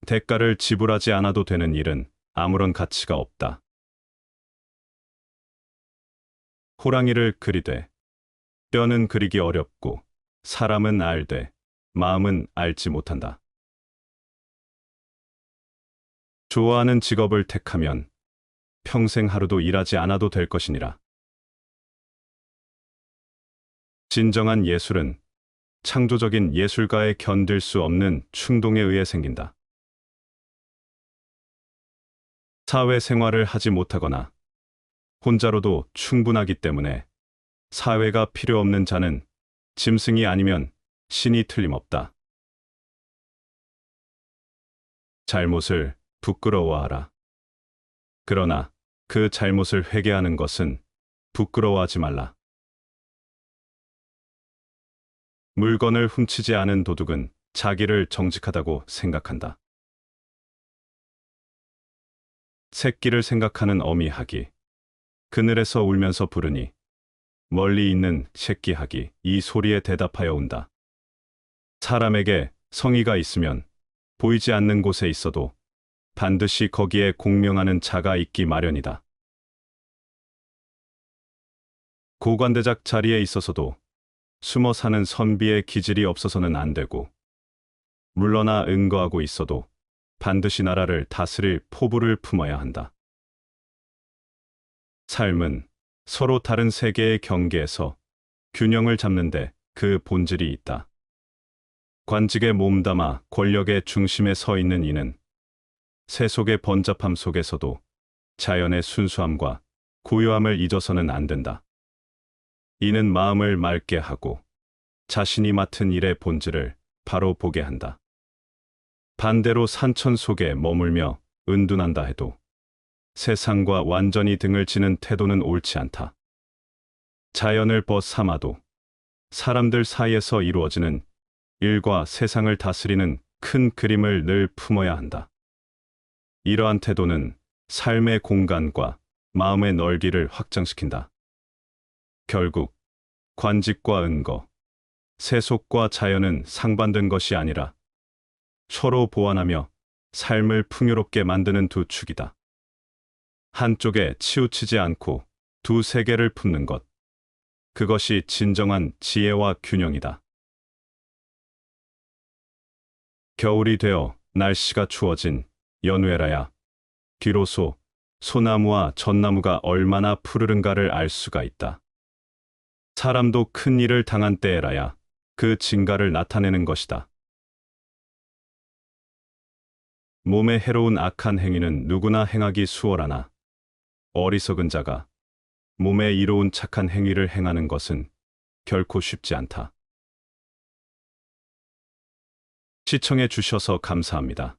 대가를 지불하지 않아도 되는 일은 아무런 가치가 없다. 호랑이를 그리되 뼈는 그리기 어렵고 사람은 알되 마음은 알지 못한다. 좋아하는 직업을 택하면 평생 하루도 일하지 않아도 될 것이니라. 진정한 예술은 창조적인 예술가의 견딜 수 없는 충동에 의해 생긴다. 사회생활을 하지 못하거나 혼자로도 충분하기 때문에 사회가 필요 없는 자는 짐승이 아니면 신이 틀림없다. 잘못을 부끄러워하라. 그러나 그 잘못을 회개하는 것은 부끄러워하지 말라. 물건을 훔치지 않은 도둑은 자기를 정직하다고 생각한다. 새끼를 생각하는 어미하기, 그늘에서 울면서 부르니 멀리 있는 새끼하기 이 소리에 대답하여 온다. 사람에게 성의가 있으면 보이지 않는 곳에 있어도 반드시 거기에 공명하는 자가 있기 마련이다. 고관대작 자리에 있어서도 숨어 사는 선비의 기질이 없어서는 안 되고, 물러나 응거하고 있어도 반드시 나라를 다스릴 포부를 품어야 한다. 삶은 서로 다른 세계의 경계에서 균형을 잡는데 그 본질이 있다. 관직에 몸담아 권력의 중심에 서 있는 이는 세속의 번잡함 속에서도 자연의 순수함과 고요함을 잊어서는 안 된다. 이는 마음을 맑게 하고 자신이 맡은 일의 본질을 바로 보게 한다. 반대로 산천 속에 머물며 은둔한다 해도 세상과 완전히 등을 치는 태도는 옳지 않다. 자연을 벗삼아도 사람들 사이에서 이루어지는 일과 세상을 다스리는 큰 그림을 늘 품어야 한다. 이러한 태도는 삶의 공간과 마음의 넓이를 확장시킨다. 결국 관직과 은거, 세속과 자연은 상반된 것이 아니라 서로 보완하며 삶을 풍요롭게 만드는 두 축이다. 한쪽에 치우치지 않고 두 세계를 품는 것, 그것이 진정한 지혜와 균형이다. 겨울이 되어 날씨가 추워진 연외라야 비로소 소나무와 전나무가 얼마나 푸르른가를 알 수가 있다. 사람도 큰 일을 당한 때에라야 그 진가를 나타내는 것이다. 몸에 해로운 악한 행위는 누구나 행하기 수월하나 어리석은 자가 몸에 이로운 착한 행위를 행하는 것은 결코 쉽지 않다. 시청해 주셔서 감사합니다.